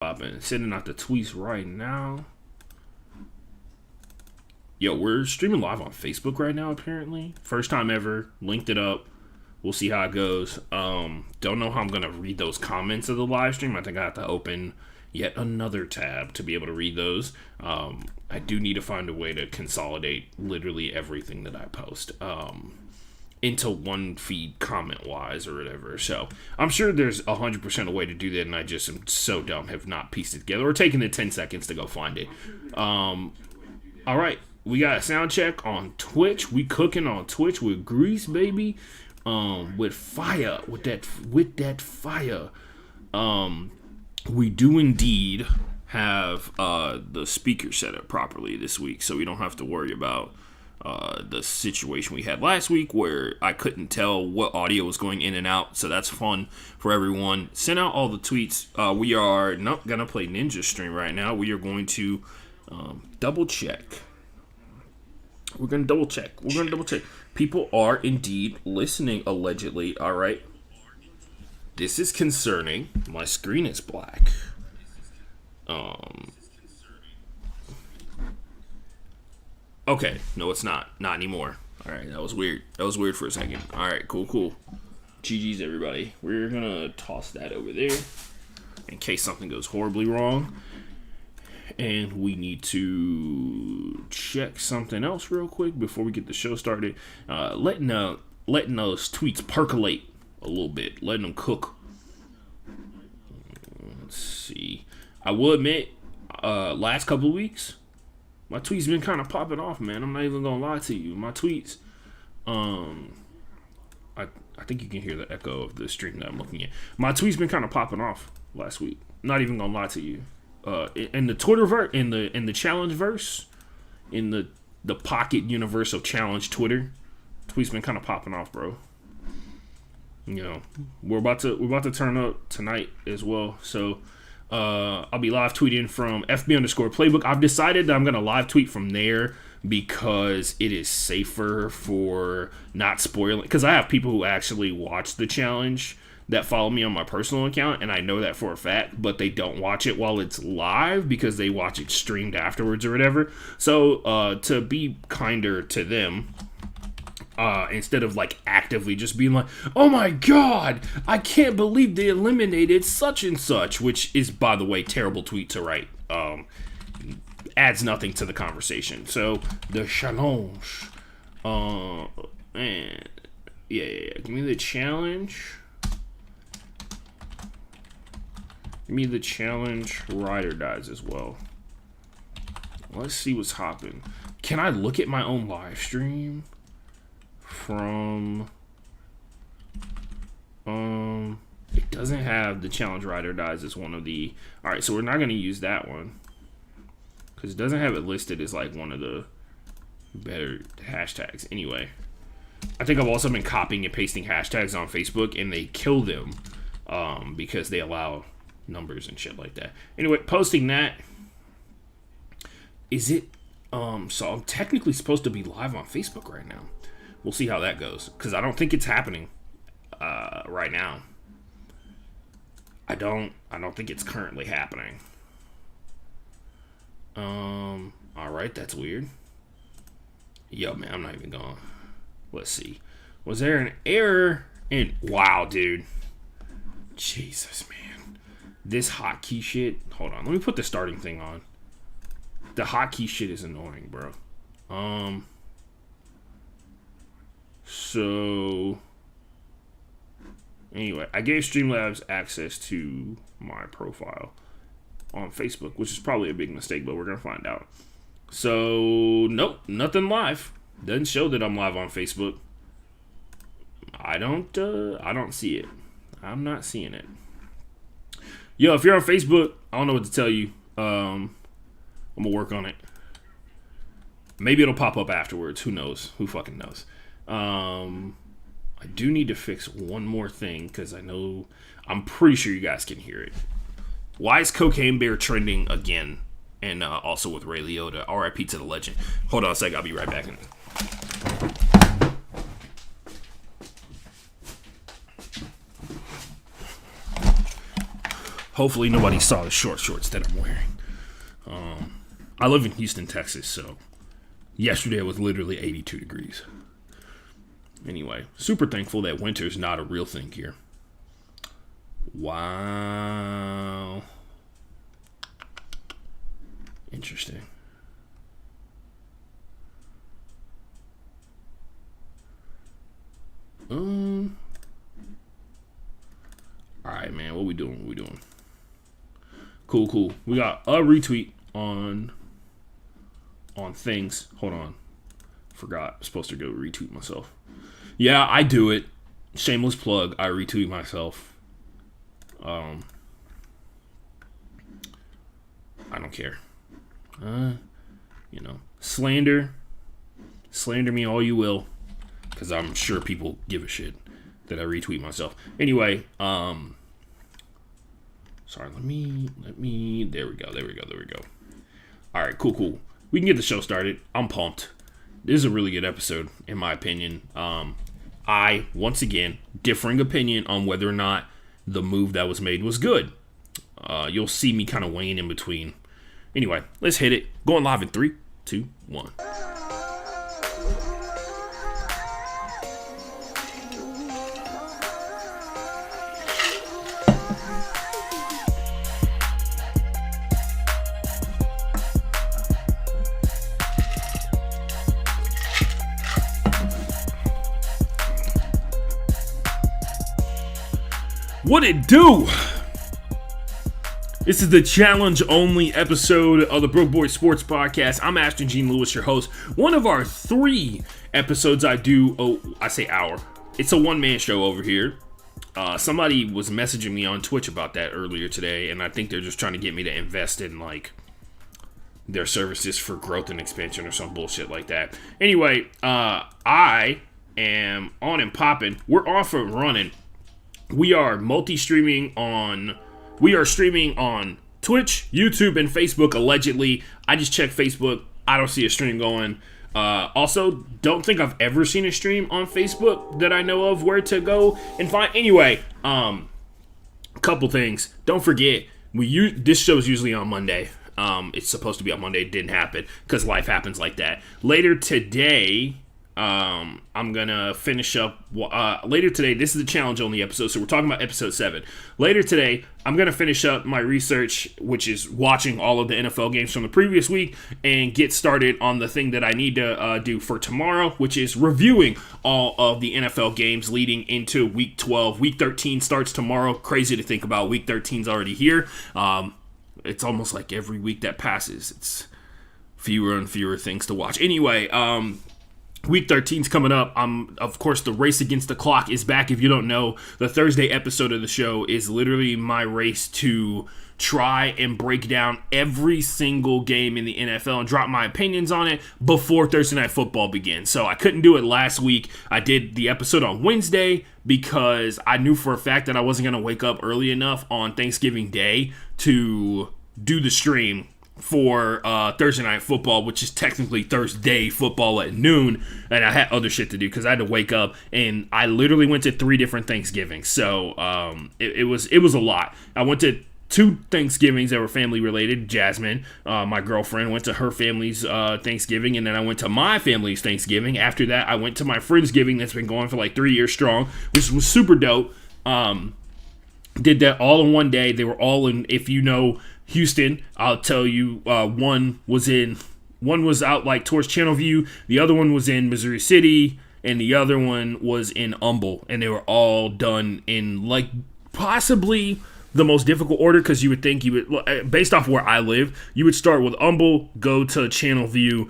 popping. Sending out the tweets right now. Yo, we're streaming live on Facebook right now, apparently. First time ever. Linked it up. We'll see how it goes. Don't know how I'm going to read those comments of the live stream. I think I have to open yet another tab to be able to read those. I do need to find a way to consolidate literally everything that I post into one feed comment-wise or whatever. So I'm sure there's 100% a way to do that, and I just am so dumb, have not pieced it together or taken the 10 seconds to go find it. All right. We got a sound check on Twitch. We cooking on Twitch with grease, baby. With fire. With that fire. We do indeed have the speaker set up properly this week, so we don't have to worry about the situation we had last week where I couldn't tell what audio was going in and out. So that's fun for everyone. Send out all the tweets. We are not gonna play Ninja Stream right now. We are going to double check. We're going to double check. People are indeed listening, allegedly. All right. This is concerning. My screen is black. Okay. No, it's not. Not anymore. All right. That was weird. That was weird for a second. All right. Cool. GG's, everybody. We're going to toss that over there in case something goes horribly wrong. And we need to check something else real quick before we get the show started. Letting those tweets percolate a little bit. Letting them cook. Let's see. I will admit, last couple of weeks, my tweets been kind of popping off, man. I'm not even going to lie to you. My tweets, I think you can hear the echo of the stream that I'm looking at. My tweets been kind of popping off last week. Not even going to lie to you. In the Twitterverse, in the challenge verse, in the pocket universe of challenge Twitter, tweets been kind of popping off, bro. You know, we're about to turn up tonight as well. So I'll be live tweeting from FB_playbook. I've decided that I'm gonna live tweet from there because it is safer for not spoiling. Because I have people who actually watch the challenge that follow me on my personal account, and I know that for a fact, but they don't watch it while it's live because they watch it streamed afterwards or whatever. So to be kinder to them, instead of like actively just being like, oh my god, I can't believe they eliminated such and such, which is, by the way, terrible tweet to write. Adds nothing to the conversation. So the challenge, man, yeah, give me the challenge. Give me the challenge ride or dies as well. Let's see what's hopping. Can I look at my own live stream from it doesn't have the challenge ride or dies as one of the. All right, so we're not going to use that one because it doesn't have it listed as like one of the better hashtags. Anyway, I think I've also been copying and pasting hashtags on Facebook, and they kill them because they allow numbers and shit like that. Anyway, posting that. Is it so I'm technically supposed to be live on Facebook right now. We'll see how that goes, because I don't think it's happening right now. I don't think it's currently happening. All right, that's weird. Yo, man, I'm not even going. Let's see. Was there an error in? Wow, dude. Jesus, man. This hotkey shit. Hold on. Let me put the starting thing on. The hotkey shit is annoying, bro. So anyway, I gave Streamlabs access to my profile on Facebook, which is probably a big mistake, but we're gonna find out. So nope, nothing live. Doesn't show that I'm live on Facebook. I don't see it. I'm not seeing it. Yo, if you're on Facebook, I don't know what to tell you. I'm gonna work on it. Maybe it'll pop up afterwards. Who knows? Who fucking knows? I do need to fix one more thing because I'm pretty sure you guys can hear it. Why is Cocaine Bear trending again? And also with Ray Liotta. RIP to the legend. Hold on a sec. I'll be right back. Hopefully nobody saw the short shorts that I'm wearing. I live in Houston, Texas, so yesterday it was literally 82 degrees. Anyway, super thankful that winter's not a real thing here. Wow. Interesting. Alright, man, what we doing? Cool. We got a retweet on things. Hold on. Forgot. I'm supposed to go retweet myself. Yeah, I do it. Shameless plug. I retweet myself. I don't care. Slander me all you will, because I'm sure people give a shit that I retweet myself. Anyway, sorry, let me, there we go. All right, cool. We can get the show started. I'm pumped. This is a really good episode, in my opinion. I, once again, differing opinion on whether or not the move that was made was good. You'll see me kind of weighing in between. Anyway, let's hit it. Going live in 3, 2, 1. What it do? This is the challenge-only episode of the Broke Boy Sports Podcast. I'm Ashton Gene Lewis, your host. One of our 3 episodes I do, it's a one-man show over here. Somebody was messaging me on Twitch about that earlier today, and I think they're just trying to get me to invest in, their services for growth and expansion or some bullshit like that. Anyway, I am on and popping. We're off and running. We are streaming on Twitch, YouTube, and Facebook, allegedly. I just checked Facebook. I don't see a stream going. Also, don't think I've ever seen a stream on Facebook that I know of where to go and find. Anyway, couple things. Don't forget, this show's usually on Monday. It's supposed to be on Monday. It didn't happen because life happens like that. Later today, I'm gonna finish up later today. This is the challenge only episode, so we're talking about episode 7. Later today, I'm gonna finish up my research, which is watching all of the NFL games from the previous week, and get started on the thing that I need to do for tomorrow, which is reviewing all of the NFL games leading into Week 12. Week 13 starts tomorrow. Crazy to think about. Week 13's already here. It's almost like every week that passes, it's fewer and fewer things to watch. Anyway, Week 13's coming up. Of course, the race against the clock is back. If you don't know, the Thursday episode of the show is literally my race to try and break down every single game in the NFL and drop my opinions on it before Thursday Night Football begins. So I couldn't do it last week. I did the episode on Wednesday because I knew for a fact that I wasn't going to wake up early enough on Thanksgiving Day to do the stream for Thursday Night Football, which is technically Thursday football at noon, and I had other shit to do because I had to wake up, and I literally went to 3 different Thanksgivings, so it was a lot. I went to 2 Thanksgivings that were family related. Jasmine, my girlfriend, went to her family's Thanksgiving, and then I went to my family's Thanksgiving. After that, I went to my Friendsgiving that's been going for 3 years strong, which was super dope. Did that all in one day. They were all in, if you know Houston, I'll tell you, one was out towards Channelview, the other one was in Missouri City, and the other one was in Humble, and they were all done in possibly the most difficult order, because you would think based off where I live, you would start with Humble, go to Channelview,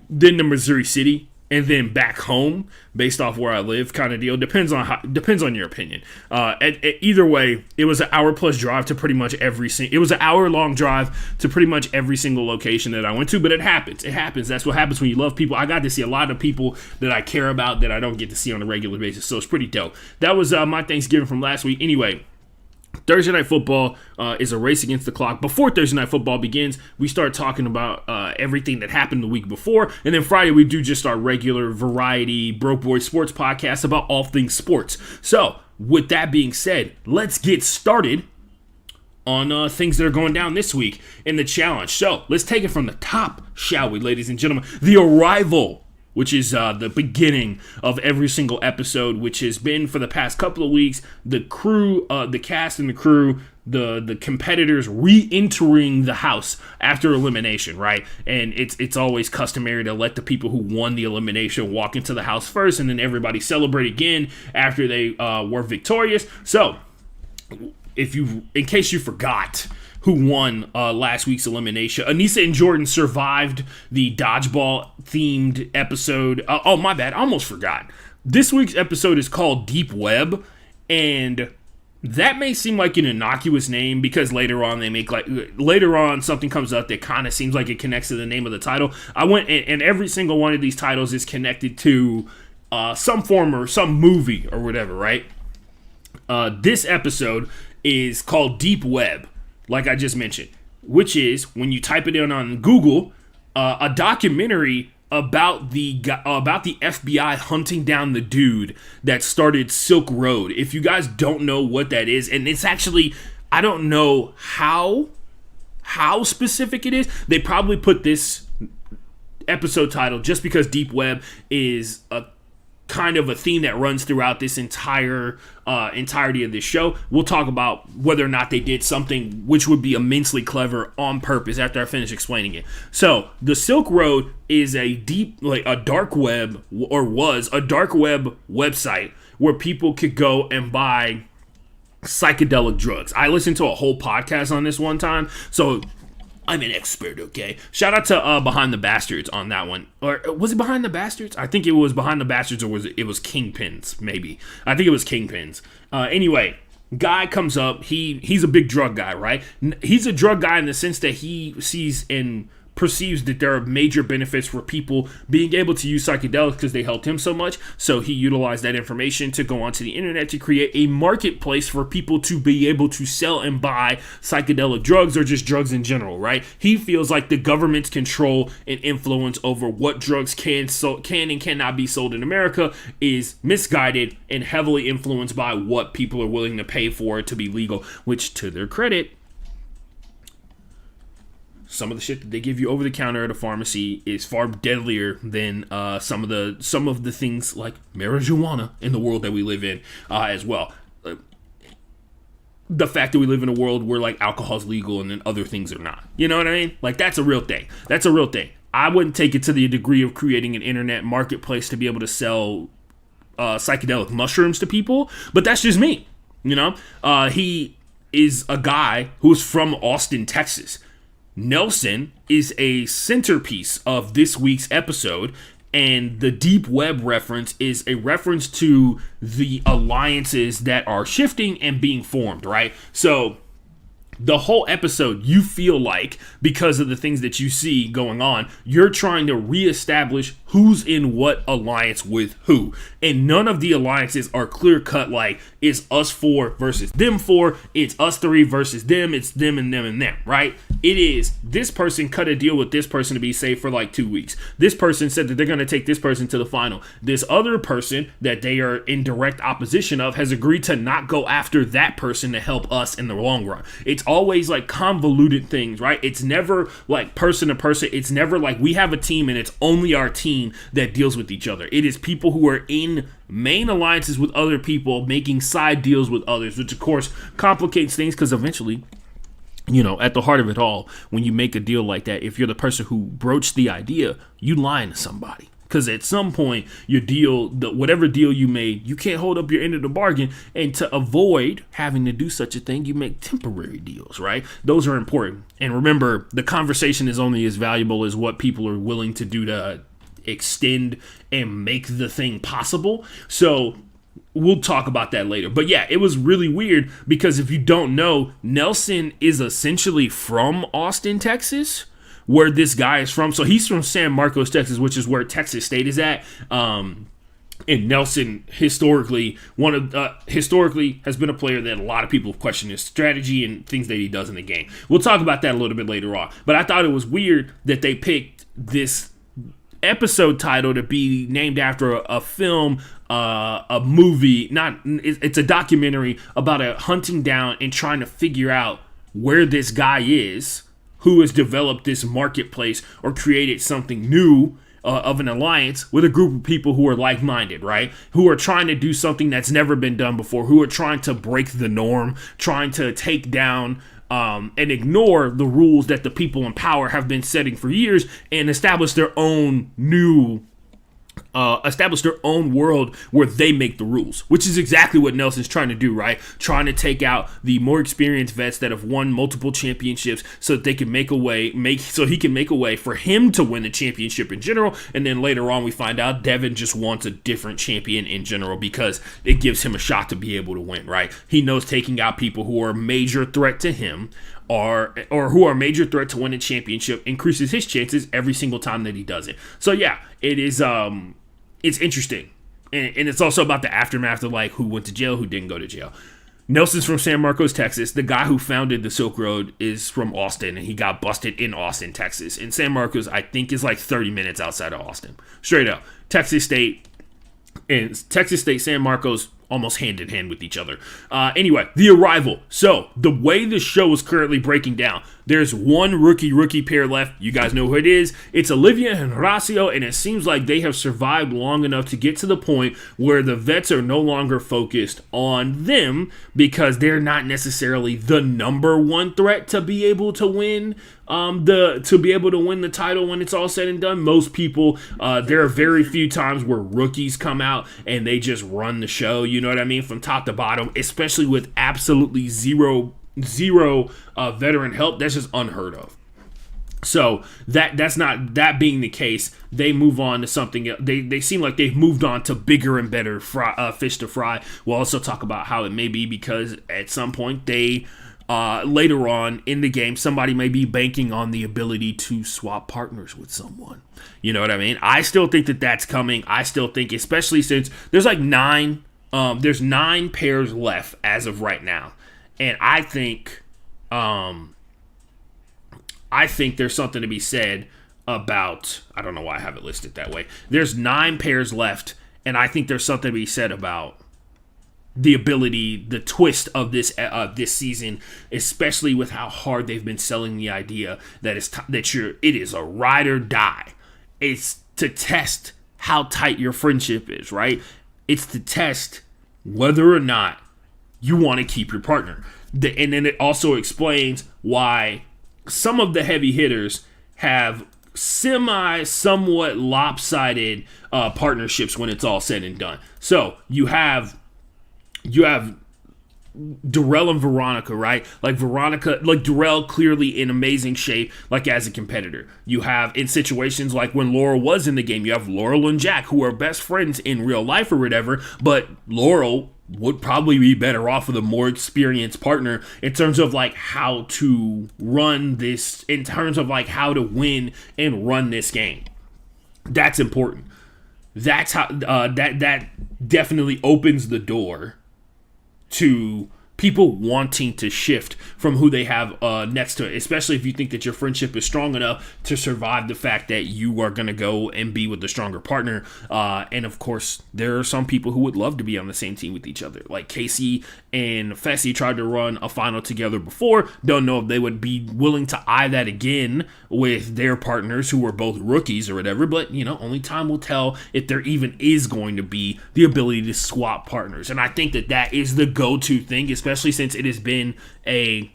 then to Missouri City, and then back home, based off where I live, kind of deal. Depends on your opinion. Either way, it was an hour-plus drive to pretty much it was an hour-long drive to pretty much every single location that I went to, but it happens. It happens. That's what happens when you love people. I got to see a lot of people that I care about that I don't get to see on a regular basis, so it's pretty dope. That was my Thanksgiving from last week. Anyway, Thursday Night Football is a race against the clock. Before Thursday Night Football begins, we start talking about everything that happened the week before. And then Friday, we do just our regular variety Broke Boy Sports podcast about all things sports. So, with that being said, let's get started on things that are going down this week in the challenge. So let's take it from the top, shall we, ladies and gentlemen? The Arrival, which is the beginning of every single episode, which has been for the past couple of weeks, the crew, the cast and the crew, the competitors re-entering the house after elimination, right? And it's always customary to let the people who won the elimination walk into the house first, and then everybody celebrate again after they were victorious. So, in case you forgot who won last week's elimination, Anissa and Jordan survived the dodgeball themed episode. Oh, my bad, I almost forgot. This week's episode is called Deep Web, and that may seem like an innocuous name because later on something comes up that kind of seems like it connects to the name of the title. I went and every single one of these titles is connected to some form or some movie or whatever, right? This episode is called Deep Web, like I just mentioned, which is, when you type it in on Google, a documentary about the FBI hunting down the dude that started Silk Road. If you guys don't know what that is, and it's actually, I don't know how specific it is. They probably put this episode title just because Deep Web is a kind of a theme that runs throughout this entirety of this show. We'll talk about whether or not they did something which would be immensely clever on purpose after I finish explaining it. So the Silk Road is a dark web, or was a dark web website where people could go and buy psychedelic drugs. I listened to a whole podcast on this one time, so I'm an expert, okay? Shout out to Behind the Bastards on that one. Or was it Behind the Bastards? I think it was Behind the Bastards, or it was Kingpins, maybe. I think it was Kingpins. Anyway, guy comes up. He's a big drug guy, right? He's a drug guy in the sense that he sees and perceives that there are major benefits for people being able to use psychedelics because they helped him so much. So he utilized that information to go onto the internet to create a marketplace for people to be able to sell and buy psychedelic drugs, or just drugs in general, right? He feels like the government's control and influence over what drugs can and cannot be sold in America is misguided and heavily influenced by what people are willing to pay for it to be legal, which, to their credit, some of the shit that they give you over the counter at a pharmacy is far deadlier than some of the things like marijuana in the world that we live in as well. The fact that we live in a world where like alcohol's legal and then other things are not. You know what I mean? Like, that's a real thing. That's a real thing. I wouldn't take it to the degree of creating an internet marketplace to be able to sell psychedelic mushrooms to people, but that's just me. You know, he is a guy who's from Austin, Texas. Nelson is a centerpiece of this week's episode, and the Deep Web reference is a reference to the alliances that are shifting and being formed, right? So the whole episode, you feel like, because of the things that you see going on, you're trying to reestablish who's in what alliance with who. And none of the alliances are clear-cut, like, it's us four versus them four, it's us three versus them, it's them and them and them, right? It is, this person cut a deal with this person to be safe for like 2 weeks. This person said that they're going to take this person to the final. This other person that they are in direct opposition of has agreed to not go after that person to help us in the long run. It's always like convoluted things, right? It's never like person to person. It's never like we have a team and it's only our team that deals with each other. It is people who are in main alliances with other people making side deals with others, which of course complicates things because eventually, you know, at the heart of it all, when you make a deal like that, if you're the person who broached the idea, you lying to somebody. Because at some point, your deal, whatever deal you made, you can't hold up your end of the bargain. And to avoid having to do such a thing, you make temporary deals, right? Those are important. And remember, the conversation is only as valuable as what people are willing to do to extend and make the thing possible. So we'll talk about that later. But yeah, it was really weird because if you don't know, Nelson is essentially from Austin, Texas, where this guy is from. So he's from San Marcos, Texas, which is where Texas State is at. And Nelson historically has been a player that a lot of people question his strategy and things that he does in the game. We'll talk about that a little bit later on. But I thought it was weird that they picked this episode title to be named after a film, a movie. It's a documentary about a hunting down and trying to figure out where this guy is, who has developed this marketplace or created something new of an alliance with a group of people who are like-minded, right? Who are trying to do something that's never been done before, who are trying to break the norm, trying to take down and ignore the rules that the people in power have been setting for years and establish their own world where they make the rules, which is exactly what Nelson's trying to do, right? Trying to take out the more experienced vets that have won multiple championships so that they can so he can make a way for him to win the championship in general. And then later on, we find out Devin just wants a different champion in general because it gives him a shot to be able to win, right? He knows taking out people who are a major threat to him or who are a major threat to win a championship increases his chances every single time that he does it. So yeah, it is it's interesting. And it's also about the aftermath of like who went to jail, who didn't go to jail. Nelson's from San Marcos, Texas. The guy who founded the Silk Road is from Austin, and he got busted in Austin, Texas. And San Marcos, I think, is like 30 minutes outside of Austin. Straight up. Texas State, San Marcos, almost hand in hand with each other. Anyway, the arrival. So, the way the show is currently breaking down, there's one rookie pair left. You guys know who it is. It's Olivia and Horacio, and it seems like they have survived long enough to get to the point where the vets are no longer focused on them because they're not necessarily the number one threat to be able to win the title when it's all said and done. Most people, there are very few times where rookies come out and they just run the show, you know what I mean, from top to bottom, especially with absolutely zero veteran help. That's just unheard of. So that's not that being the case. They move on to something. They seem like they've moved on to bigger and better fish to fry. We'll also talk about how it may be because at some point they later on in the game, somebody may be banking on the ability to swap partners with someone. You know what I mean? I still think that that's coming. I still think, especially since there's like there's 9 pairs left as of right now. And I think there's something to be said about, I don't know why I have it listed that way. There's 9 pairs left, and I think there's something to be said about the ability, the twist of this season, especially with how hard they've been selling the idea that it is a ride or die. It's to test how tight your friendship is, right? It's to test whether or not you want to keep your partner. And then it also explains why some of the heavy hitters have somewhat lopsided partnerships when it's all said and done. So you have Darrell and Veronica, right? Like Darrell clearly in amazing shape, like as a competitor. You have in situations like when Laurel was in the game, you have Laurel and Jack who are best friends in real life or whatever, but Laurel would probably be better off with a more experienced partner in terms of like how to run this, in terms of like how to win and run this game. That's important. That's how that definitely opens the door to people wanting to shift from who they have next to it, especially if you think that your friendship is strong enough to survive the fact that you are going to go and be with the stronger partner. And of course, there are some people who would love to be on the same team with each other. Like Casey and Fessy tried to run a final together before. Don't know if they would be willing to eye that again with their partners who were both rookies or whatever. But, only time will tell if there even is going to be the ability to swap partners. And I think that is the go-to thing, especially since it has been a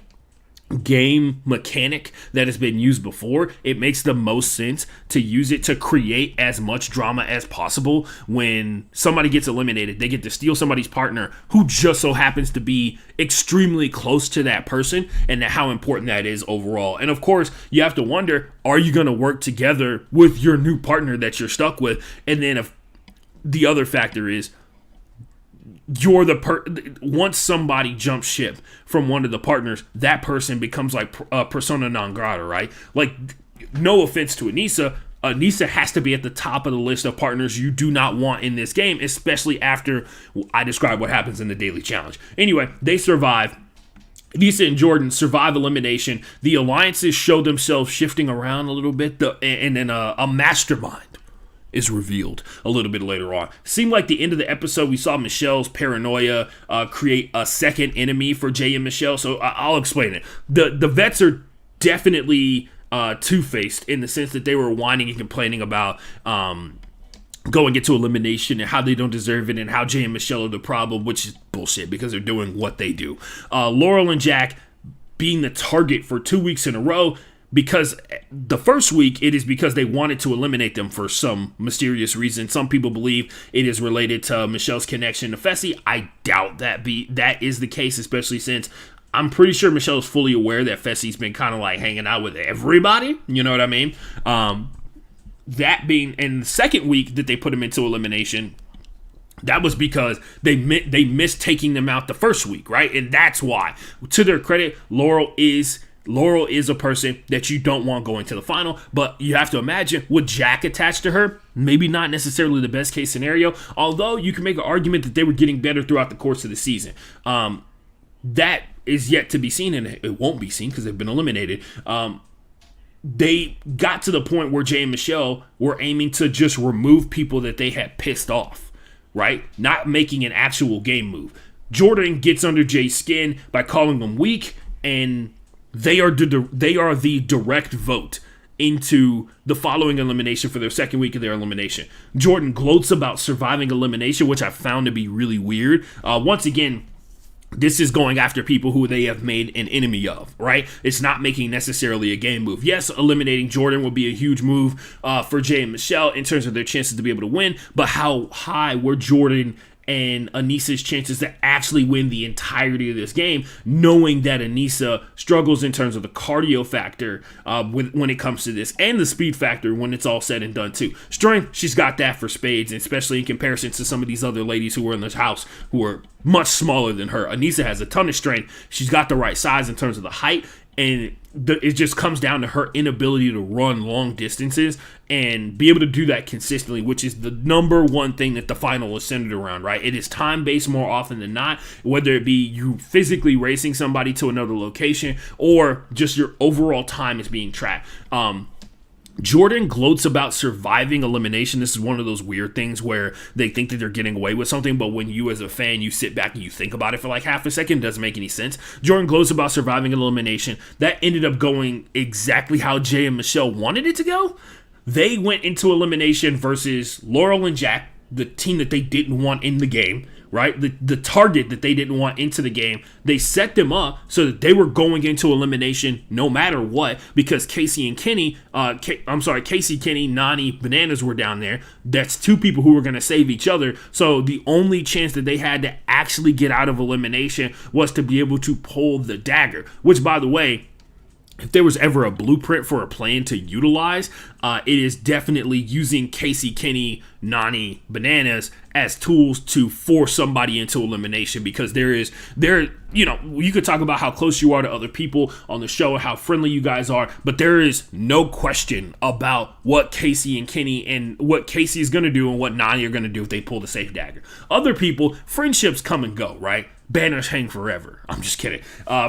game mechanic that has been used before. It makes the most sense to use it to create as much drama as possible. When somebody gets eliminated, they get to steal somebody's partner who just so happens to be extremely close to that person, and how important that is overall. And of course, you have to wonder, are you going to work together with your new partner that you're stuck with? And then if the other factor is, once somebody jumps ship from one of the partners, that person becomes like persona non grata, right? Like, no offense to Anissa, Anissa has to be at the top of the list of partners you do not want in this game, especially after I describe what happens in the daily challenge. Anyway, they survive. Anissa and Jordan survive elimination. The alliances show themselves shifting around a little bit, and then a mastermind is revealed a little bit later on. Seemed like the end of the episode, we saw Michelle's paranoia create a second enemy for Jay and Michelle. So I'll explain it. The vets are definitely two-faced in the sense that they were whining and complaining about going into elimination and how they don't deserve it and how Jay and Michelle are the problem, which is bullshit because they're doing what they do. Laurel and Jack being the target for 2 weeks in a row, because the first week it is because they wanted to eliminate them for some mysterious reason. Some people believe it is related to Michelle's connection to Fessy. I doubt that is the case, especially since I'm pretty sure Michelle is fully aware that Fessy's been kind of like hanging out with everybody. You know what I mean? That being in the second week that they put him into elimination, that was because they missed taking them out the first week, right? And that's why. To their credit, Laurel is a person that you don't want going to the final, but you have to imagine, with Jack attached to her, maybe not necessarily the best case scenario, although you can make an argument that they were getting better throughout the course of the season. That is yet to be seen, and it won't be seen because they've been eliminated. They got to the point where Jay and Michelle were aiming to just remove people that they had pissed off, right? Not making an actual game move. Jordan gets under Jay's skin by calling them weak, and they are the direct vote into the following elimination for their second week of their elimination. Jordan gloats about surviving elimination, which I found to be really weird. Once again, this is going after people who they have made an enemy of, right? It's not making necessarily a game move. Yes, eliminating Jordan would be a huge move for Jay and Michelle in terms of their chances to be able to win, but how high were Jordan and Anissa's chances to actually win the entirety of this game, knowing that Anissa struggles in terms of the cardio factor when it comes to this, and the speed factor when it's all said and done too. Strength, she's got that for spades, especially in comparison to some of these other ladies who were in this house who are much smaller than her. Anissa has a ton of strength. She's got the right size in terms of the height, and it just comes down to her inability to run long distances and be able to do that consistently, which is the number one thing that the final is centered around, right? It is time-based more often than not, whether it be you physically racing somebody to another location or just your overall time is being tracked. Jordan gloats about surviving elimination. This is one of those weird things where they think that they're getting away with something, but when you as a fan, you sit back and you think about it for like half a second, it doesn't make any sense. Jordan gloats about surviving elimination. That ended up going exactly how Jay and Michelle wanted it to go. They went into elimination versus Laurel and Jack, the team that they didn't want in the game, right? The target that they didn't want into the game. They set them up so that they were going into elimination no matter what, because Casey, Kenny, Nani, Bananas were down there. That's two people who were going to save each other. So the only chance that they had to actually get out of elimination was to be able to pull the dagger, which, by the way, if there was ever a blueprint for a plan to utilize, it is definitely using Casey, Kenny, Nani, Bananas as tools to force somebody into elimination, because you could talk about how close you are to other people on the show, how friendly you guys are, but there is no question about what Casey and Kenny and what Casey is going to do and what Nani are going to do if they pull the safe dagger. Other people, friendships come and go, right? Banners hang forever. I'm just kidding.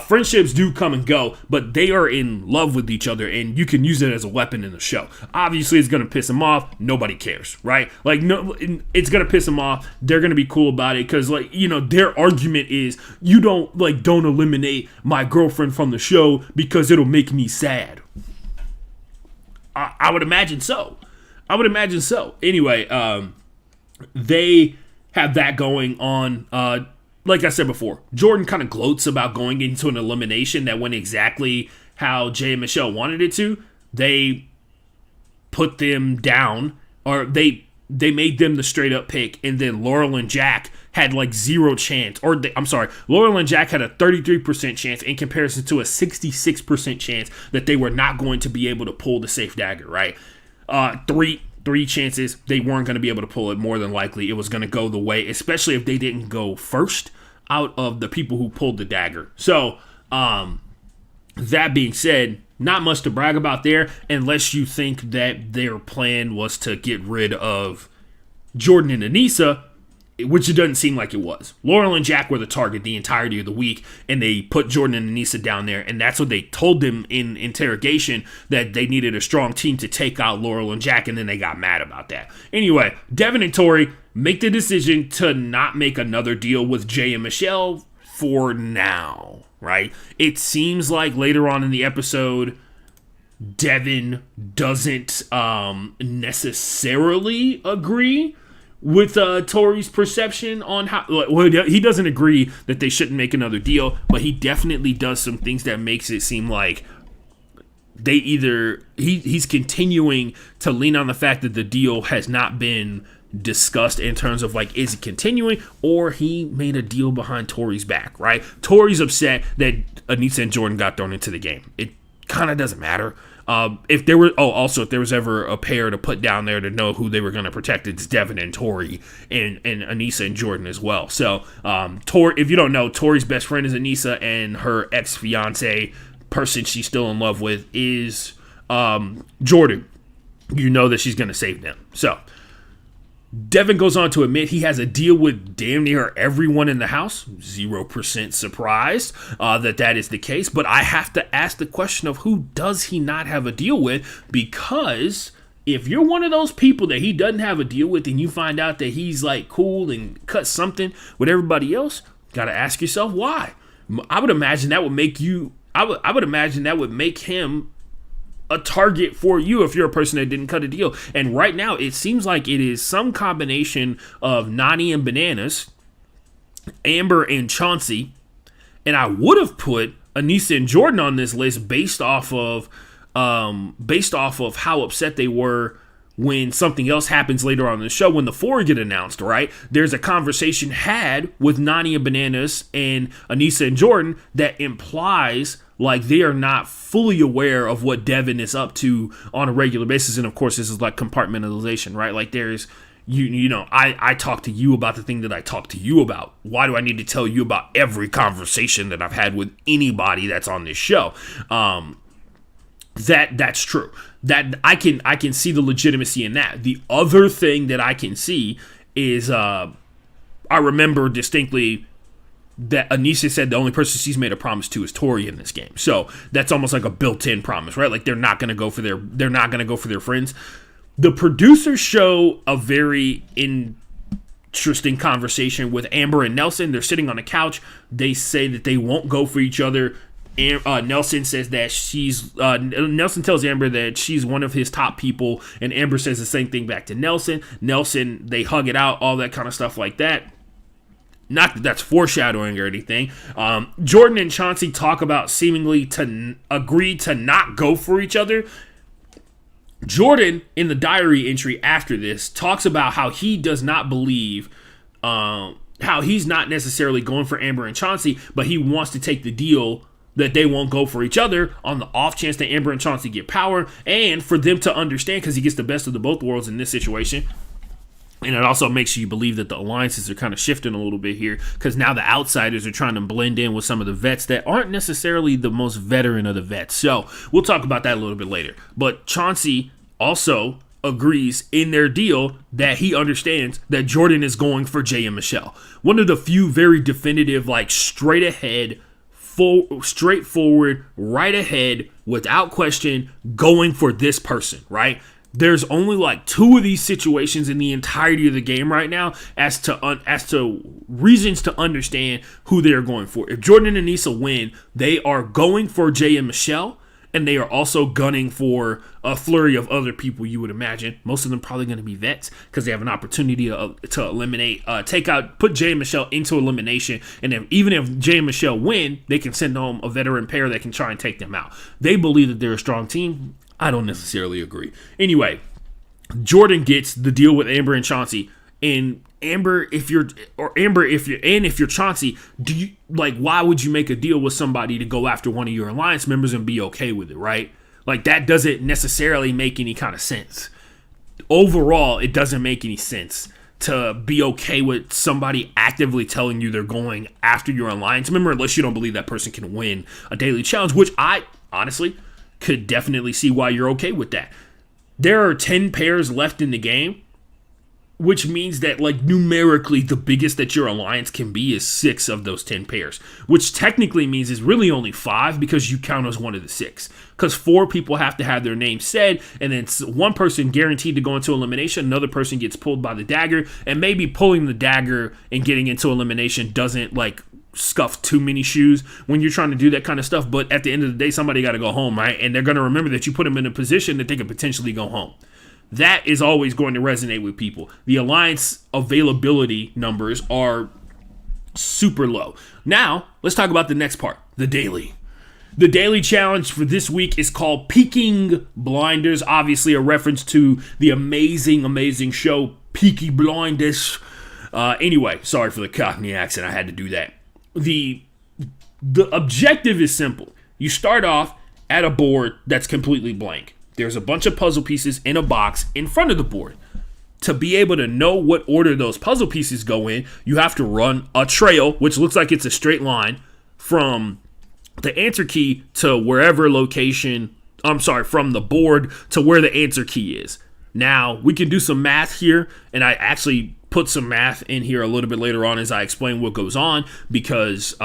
Friendships do come and go, but they are in love with each other, and you can use it as a weapon in the show. Obviously, it's going to piss them off. Nobody cares, right? Like, no, it's going to piss them off. They're going to be cool about it because, their argument is, you don't eliminate my girlfriend from the show because it'll make me sad. I would imagine so. Anyway, they have that going on. Like I said before, Jordan kind of gloats about going into an elimination that went exactly how Jay and Michelle wanted it to. They put them down, or they made them the straight up pick, and then Laurel and Jack had like zero chance. Laurel and Jack had a 33% chance in comparison to a 66% chance that they were not going to be able to pull the safe dagger, right? Three chances, they weren't going to be able to pull it. More than likely, it was going to go the way, especially if they didn't go first out of the people who pulled the dagger. So, that being said, not much to brag about there, unless you think that their plan was to get rid of Jordan and Anissa which it doesn't seem like it was. Laurel and Jack were the target the entirety of the week, and they put Jordan and Anissa down there, and that's what they told them in interrogation, that they needed a strong team to take out Laurel and Jack, and then they got mad about that. Anyway, Devin and Tori make the decision to not make another deal with Jay and Michelle for now, right? It seems like later on in the episode, Devin doesn't necessarily agree with Tori's perception on how, well, he doesn't agree that they shouldn't make another deal, but he definitely does some things that makes it seem like he's continuing to lean on the fact that the deal has not been discussed in terms of like, is it continuing, or he made a deal behind Tori's back, right? Tori's upset that Anissa and Jordan got thrown into the game. It kind of doesn't matter. If there was ever a pair to put down there to know who they were going to protect, it's Devin and Tori, and Anissa and Jordan as well. So, if you don't know, Tori's best friend is Anissa, and her ex-fiance, person she's still in love with, is Jordan. You know that she's going to save them. So, Devin goes on to admit he has a deal with damn near everyone in the house. 0% surprised that is the case. But I have to ask the question of, who does he not have a deal with? Because if you're one of those people that he doesn't have a deal with, and you find out that he's like cool and cut something with everybody else, got to ask yourself why. I would imagine that would make you. I would imagine that would make him a target for you if you're a person that didn't cut a deal. And right now, it seems like it is some combination of Nani and Bananas, Amber and Chauncey, and I would have put Anissa and Jordan on this list based off of how upset they were when something else happens later on in the show, when the four get announced, right? There's a conversation had with Nani and Bananas and Anissa and Jordan that implies like they are not fully aware of what Devin is up to on a regular basis. And of course, this is like compartmentalization, right? Like there's, I talk to you about the thing that I talk to you about. Why do I need to tell you about every conversation that I've had with anybody that's on this show? That's true. That I can see the legitimacy in that. The other thing that I can see is I remember distinctly that Anissa said the only person she's made a promise to is Tori in this game. So that's almost like a built-in promise, right? Like they're not gonna go for their friends. The producers show a very interesting conversation with Amber and Nelson. They're sitting on a couch. They say that they won't go for each other. Nelson says that Nelson tells Amber that she's one of his top people, and Amber says the same thing back to Nelson. They hug it out, all that kind of stuff like that. Not that that's foreshadowing or anything. Jordan and Chauncey talk about seemingly to agree to not go for each other. Jordan, in the diary entry after this, talks about how he does not believe, how he's not necessarily going for Amber and Chauncey, but he wants to take the deal that they won't go for each other on the off chance that Amber and Chauncey get power, and for them to understand, because he gets the best of the both worlds in this situation. And it also makes you believe that the alliances are kind of shifting a little bit here, because now the outsiders are trying to blend in with some of the vets that aren't necessarily the most veteran of the vets. So we'll talk about that a little bit later. But Chauncey also agrees in their deal that he understands that Jordan is going for Jay and Michelle. One of the few very definitive, like straight ahead, straightforward, right ahead, without question, going for this person, right? There's only like two of these situations in the entirety of the game right now as to reasons to understand who they are going for. If Jordan and Anissa win, they are going for Jay and Michelle, and they are also gunning for a flurry of other people, you would imagine. Most of them probably going to be vets because they have an opportunity to eliminate, put Jay and Michelle into elimination. And even if Jay and Michelle win, they can send home a veteran pair that can try and take them out. They believe that they're a strong team. I don't necessarily agree. Anyway, Jordan gets the deal with Amber and Chauncey. And if you're Chauncey, why would you make a deal with somebody to go after one of your alliance members and be okay with it, right? Like, that doesn't necessarily make any kind of sense. Overall, it doesn't make any sense to be okay with somebody actively telling you they're going after your alliance member, unless you don't believe that person can win a daily challenge, which I honestly could definitely see why you're okay with that. There are 10 pairs left in the game. which means that, like, numerically, the biggest that your alliance can be is 6 of those 10 pairs, which technically means is really only 5 because you count as one of the 6. Because 4 people have to have their name said, and then one person guaranteed to go into elimination, another person gets pulled by the dagger, and maybe pulling the dagger and getting into elimination doesn't, like, scuff too many shoes when you're trying to do that kind of stuff. But at the end of the day, somebody got to go home, right? And they're going to remember that you put them in a position that they could potentially go home. That is always going to resonate with people. The alliance availability numbers are super low. Now, let's talk about the next part, the daily. The daily challenge for this week is called Peaking Blinders, obviously a reference to the amazing show Peaky Blinders. Anyway, sorry for the Cockney accent. I had to do that. The objective is simple. You start off at a board that's completely blank. There's a bunch of puzzle pieces in a box in front of the board. To be able to know what order those puzzle pieces go in, you have to run a trail, which looks like it's a straight line, from the answer key to wherever location, from the board to where the answer key is. Now, we can do some math here, and I actually put some math in here a little bit later on as I explain what goes on, because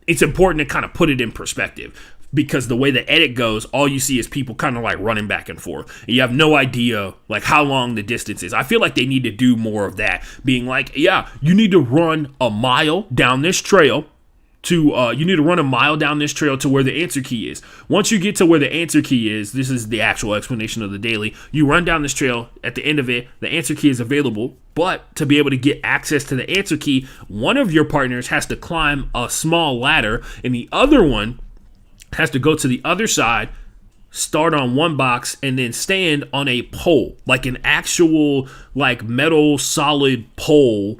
it's important to kind of put it in perspective. Because the way the edit goes, all you see is people kind of like running back and forth. And you have no idea like how long the distance is. I feel like they need to do more of that. Being like, yeah, you need to run a mile down this trail to where the answer key is. Once you get to where the answer key is, this is the actual explanation of the daily. You run down this trail. At the end of it, the answer key is available. But to be able to get access to the answer key, one of your partners has to climb a small ladder, and the other one has to go to the other side, start on one box, and then stand on a pole, like an actual like metal solid pole,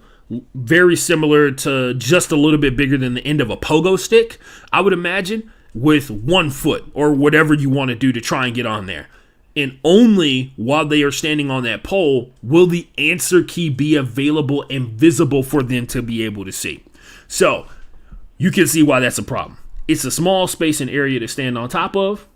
very similar to just a little bit bigger than the end of a pogo stick, I would imagine, with 1 foot or whatever you want to do to try and get on there. And only while they are standing on that pole will the answer key be available and visible for them to be able to see. So you can see why that's a problem. It's a small space and area to stand on top of,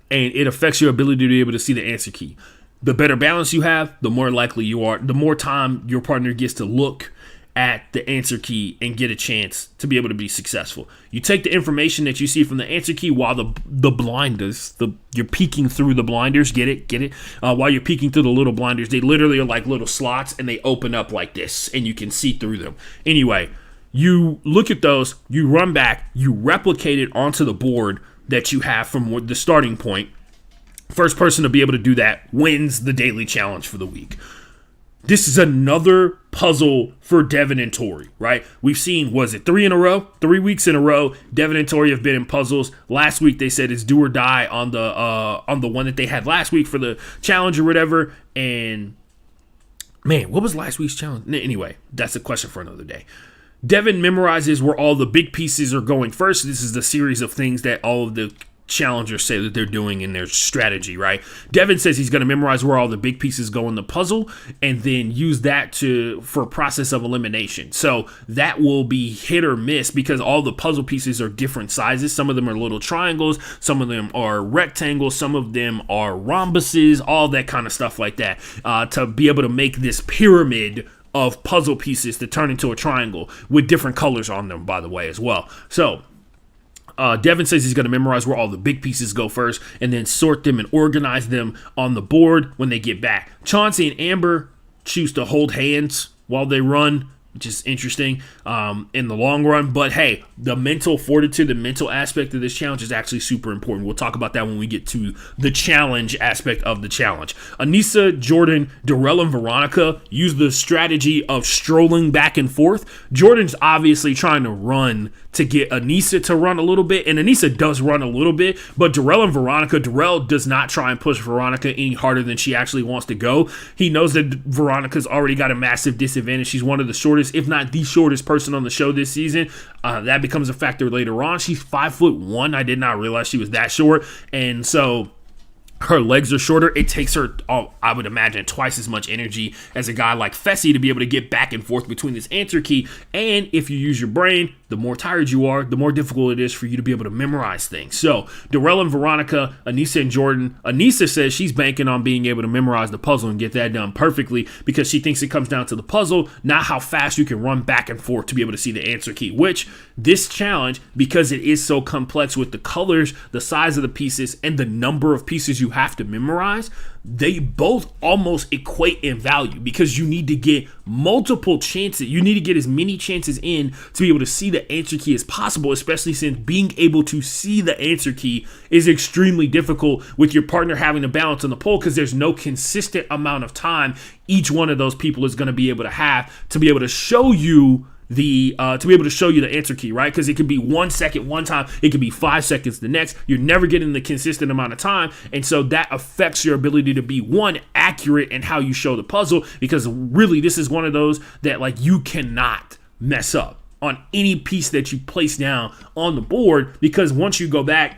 and it affects your ability to be able to see the answer key. The better balance you have, the more likely you are, the more time your partner gets to look at the answer key and get a chance to be able to be successful. You take the information that you see from the answer key while the blinders, you're peeking through the blinders, get it? While you're peeking through the little blinders, they literally are like little slots, and they open up like this, and you can see through them. Anyway, you look at those, you run back, you replicate it onto the board that you have from the starting point. First person to be able to do that wins the daily challenge for the week. This is another puzzle for Devin and Tori, right? We've seen, 3 weeks in a row, Devin and Tori have been in puzzles. Last week they said it's do or die on the one that they had last week for the challenge or whatever. And man, what was last week's challenge? Anyway, that's a question for another day. Devin memorizes where all the big pieces are going first. This is the series of things that all of the challengers say that they're doing in their strategy, right? Devin says he's going to memorize where all the big pieces go in the puzzle and then use that for a process of elimination. So that will be hit or miss because all the puzzle pieces are different sizes. Some of them are little triangles, some of them are rectangles, some of them are rhombuses, all that kind of stuff like that, to be able to make this pyramid of puzzle pieces to turn into a triangle with different colors on them, by the way, as well. So Devin says he's going to memorize where all the big pieces go first and then sort them and organize them on the board when they get back. Chauncey and Amber choose to hold hands while they run, which is interesting in the long run. But hey, the mental fortitude, the mental aspect of this challenge is actually super important. We'll talk about that when we get to the challenge aspect of the challenge. Anissa, Jordan, Darrell, and Veronica use the strategy of strolling back and forth. Jordan's obviously trying to run to get Anissa to run a little bit, and Anissa does run a little bit, but Darrell and Veronica, Darrell does not try and push Veronica any harder than she actually wants to go. He knows that Veronica's already got a massive disadvantage. She's one of the shortest, if not the shortest person on the show this season. That becomes a factor later on. She's 5'1". I did not realize she was that short, and so her legs are shorter. It takes her, I would imagine, twice as much energy as a guy like Fessy to be able to get back and forth between this answer key. And if you use your brain, the more tired you are, the more difficult it is for you to be able to memorize things. So Darrell and Veronica, Anissa and Jordan. Anissa says she's banking on being able to memorize the puzzle and get that done perfectly because she thinks it comes down to the puzzle, not how fast you can run back and forth to be able to see the answer key, which this challenge, because it is so complex with the colors, the size of the pieces, and the number of pieces you have to memorize, they both almost equate in value because you need to get multiple chances. You need to get as many chances in to be able to see the answer key as possible, especially since being able to see the answer key is extremely difficult with your partner having to balance on the pole because there's no consistent amount of time each one of those people is going to be able to have to be able to show you the answer key, right? Because it could be 1 second one time, it could be 5 seconds the next. You're never getting the consistent amount of time, and so that affects your ability to be accurate in how you show the puzzle. Because really, this is one of those that like you cannot mess up on any piece that you place down on the board, because once you go back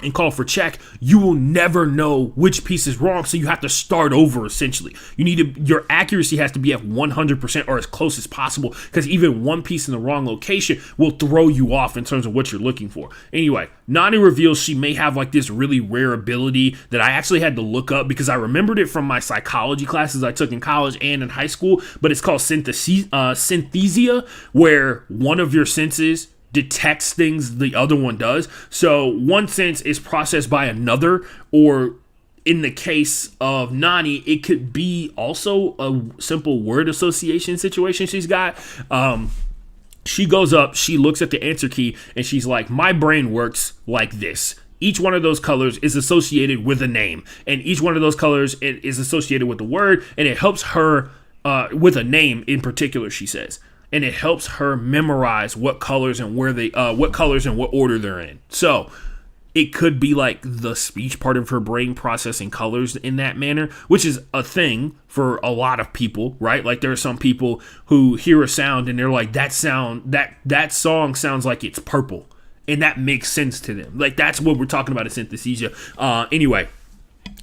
and call for check, you will never know which piece is wrong, so you have to start over essentially. Your accuracy has to be at 100% or as close as possible, because even one piece in the wrong location will throw you off in terms of what you're looking for. Anyway, Nani reveals she may have like this really rare ability that I actually had to look up because I remembered it from my psychology classes I took in college and in high school, but it's called synthesia, where one of your senses detects things the other one does. So one sense is processed by another, or in the case of Nani, it could be also a simple word association situation she's got. She goes up, she looks at the answer key, and she's like, my brain works like this. Each one of those colors is associated with a name, and each one of those colors is associated with a word, and it helps her with a name in particular, she says. And it helps her memorize what colors and what order they're in. So it could be like the speech part of her brain processing colors in that manner, which is a thing for a lot of people, right? Like there are some people who hear a sound and they're like, that song sounds like it's purple, and that makes sense to them. Like that's what we're talking about in synesthesia. Anyway.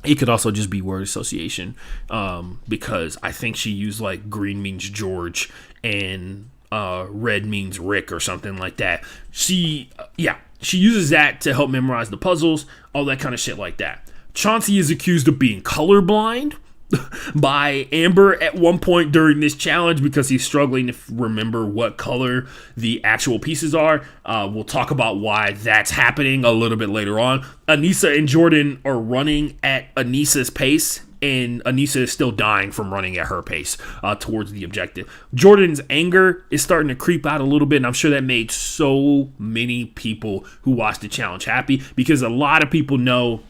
It could also just be word association, because I think she used like green means George and red means Rick or something like that. She uses that to help memorize the puzzles, all that kind of shit like that. Chauncey is accused of being colorblind by Amber at one point during this challenge because he's struggling to remember what color the actual pieces are. We'll talk about why that's happening a little bit later on. Anissa and Jordan are running at Anissa's pace, and Anissa is still dying from running at her pace towards the objective. Jordan's anger is starting to creep out a little bit, and I'm sure that made so many people who watched the challenge happy, because a lot of people know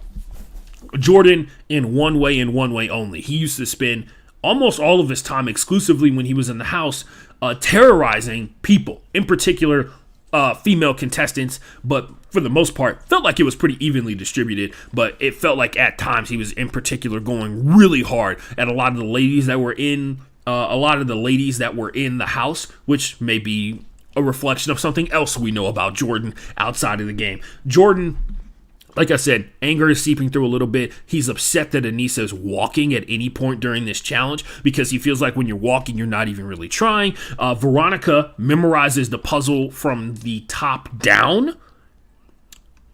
Jordan in one way and one way only. He used to spend almost all of his time exclusively when he was in the house terrorizing people, in particular female contestants, but for the most part felt like it was pretty evenly distributed, but it felt like at times he was in particular going really hard at a lot of the ladies that were in the house, which may be a reflection of something else we know about Jordan outside of the game. Jordan, like I said, anger is seeping through a little bit. He's upset that Anissa is walking at any point during this challenge because he feels like when you're walking, you're not even really trying. Veronica memorizes the puzzle from the top down.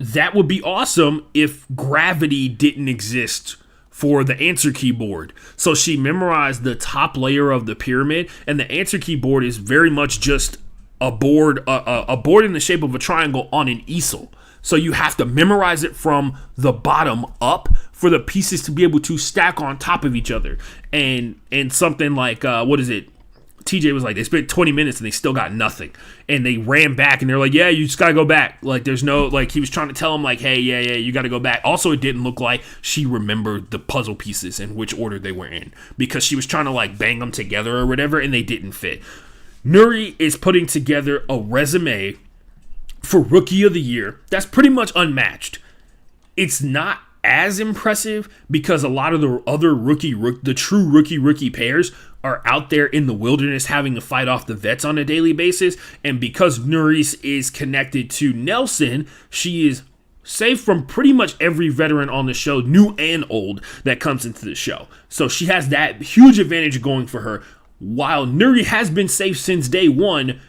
That would be awesome if gravity didn't exist for the answer keyboard. So she memorized the top layer of the pyramid, and the answer keyboard is very much just a board in the shape of a triangle on an easel. So you have to memorize it from the bottom up for the pieces to be able to stack on top of each other. And something like, TJ was like, they spent 20 minutes and they still got nothing. And they ran back and they're like, yeah, you just got to go back. Like there's no, like he was trying to tell them like, hey, yeah, you got to go back. Also, it didn't look like she remembered the puzzle pieces and which order they were in, because she was trying to like bang them together or whatever and they didn't fit. Nuri is putting together a resume for Rookie of the Year that's pretty much unmatched. It's not as impressive because a lot of the other the true rookie pairs are out there in the wilderness having to fight off the vets on a daily basis. And because Nuri's is connected to Nelson, she is safe from pretty much every veteran on the show, new and old, that comes into the show. So she has that huge advantage going for her. While Nuri has been safe since day one,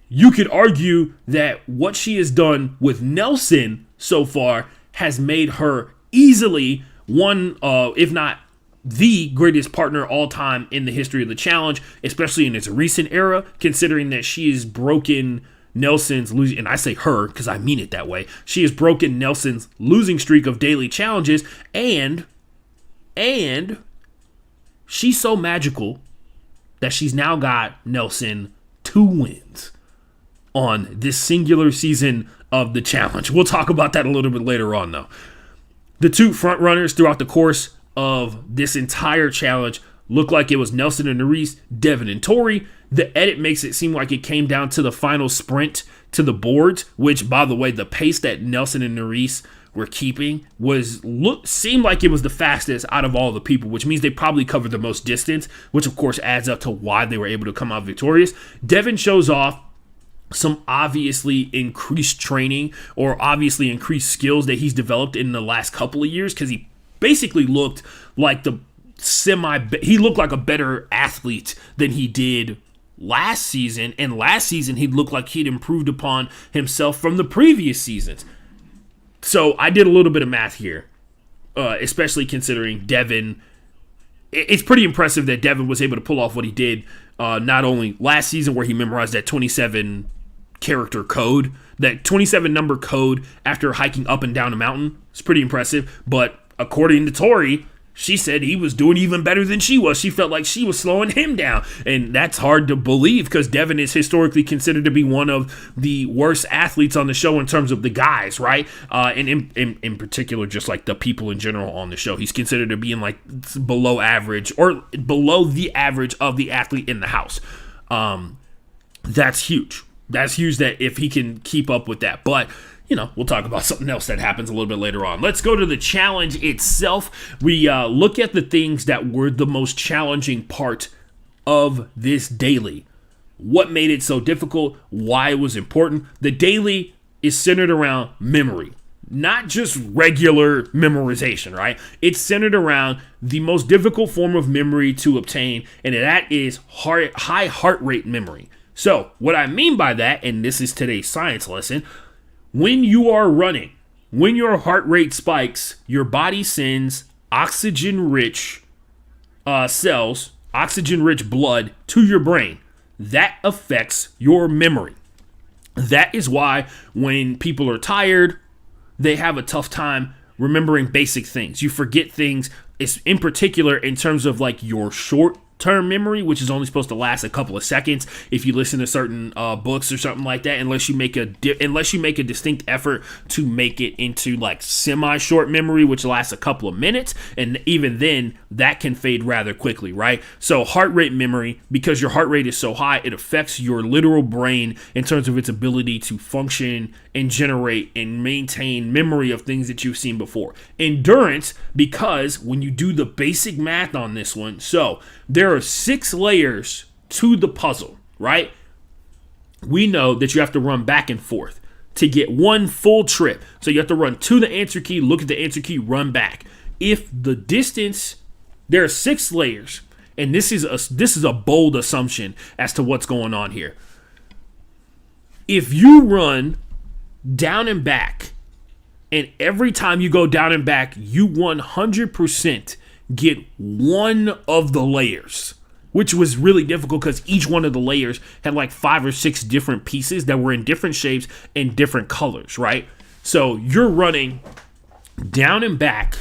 you could argue that what she has done with Nelson so far has made her easily one, if not the greatest partner all time in the history of the challenge, especially in its recent era, considering that she has broken Nelson's losing, and I say her because I mean it that way. She has broken Nelson's losing streak of daily challenges, and she's so magical that she's now got Nelson 2 wins on this singular season of the challenge. We'll talk about that a little bit later on, though. The 2 front runners throughout the course of this entire challenge look like it was Nelson and Nerys, Devin and Tori. The edit makes it seem like it came down to the final sprint to the boards, which, by the way, the pace that Nelson and Nerys were keeping seemed like it was the fastest out of all the people, which means they probably covered the most distance, which of course adds up to why they were able to come out victorious. Devin shows off some obviously increased training or obviously increased skills that he's developed in the last couple of years, because he basically looked like he looked like a better athlete than he did last season, and last season he looked like he'd improved upon himself from the previous seasons. So I did a little bit of math here, especially considering Devin. It's pretty impressive that Devin was able to pull off what he did, not only last season where he memorized that 27 character code, that 27 number code after hiking up and down a mountain. It's pretty impressive, but according to Tori, she said he was doing even better than she was. She felt like she was slowing him down. And that's hard to believe because Devin is historically considered to be one of the worst athletes on the show in terms of the guys, right? And in particular, just like the people in general on the show. He's considered to be in like below average or below the average of the athlete in the house. That's huge. That's huge that if he can keep up with that. But we'll talk about something else that happens a little bit later on. Let's go to the challenge itself. We look at the things that were the most challenging part of this daily. What made it so difficult? Why it was important? The daily is centered around memory, not just regular memorization, right? It's centered around the most difficult form of memory to obtain, and that is high heart rate memory. So what I mean by that, and this is today's science lesson, when you are running, when your heart rate spikes, your body sends oxygen-rich cells, oxygen-rich blood to your brain. That affects your memory. That is why when people are tired, they have a tough time remembering basic things. You forget things, in particular in terms of like your short-term memory, which is only supposed to last a couple of seconds if you listen to certain books or something like that, unless you make a distinct effort to make it into like semi-short memory, which lasts a couple of minutes, and even then that can fade rather quickly, right? So heart rate memory, because your heart rate is so high, it affects your literal brain in terms of its ability to function and generate and maintain memory of things that you've seen before. Endurance, because when you do the basic math on this one, so there are 6 layers to the puzzle, right? We know that you have to run back and forth to get one full trip. So you have to run to the answer key, look at the answer key, run back. If the distance, there are 6 layers, and this is a bold assumption as to what's going on here. If you run down and back, and every time you go down and back, you 100% get one of the layers, which was really difficult because each one of the layers had like 5 or 6 different pieces that were in different shapes and different colors, right? So you're running down and back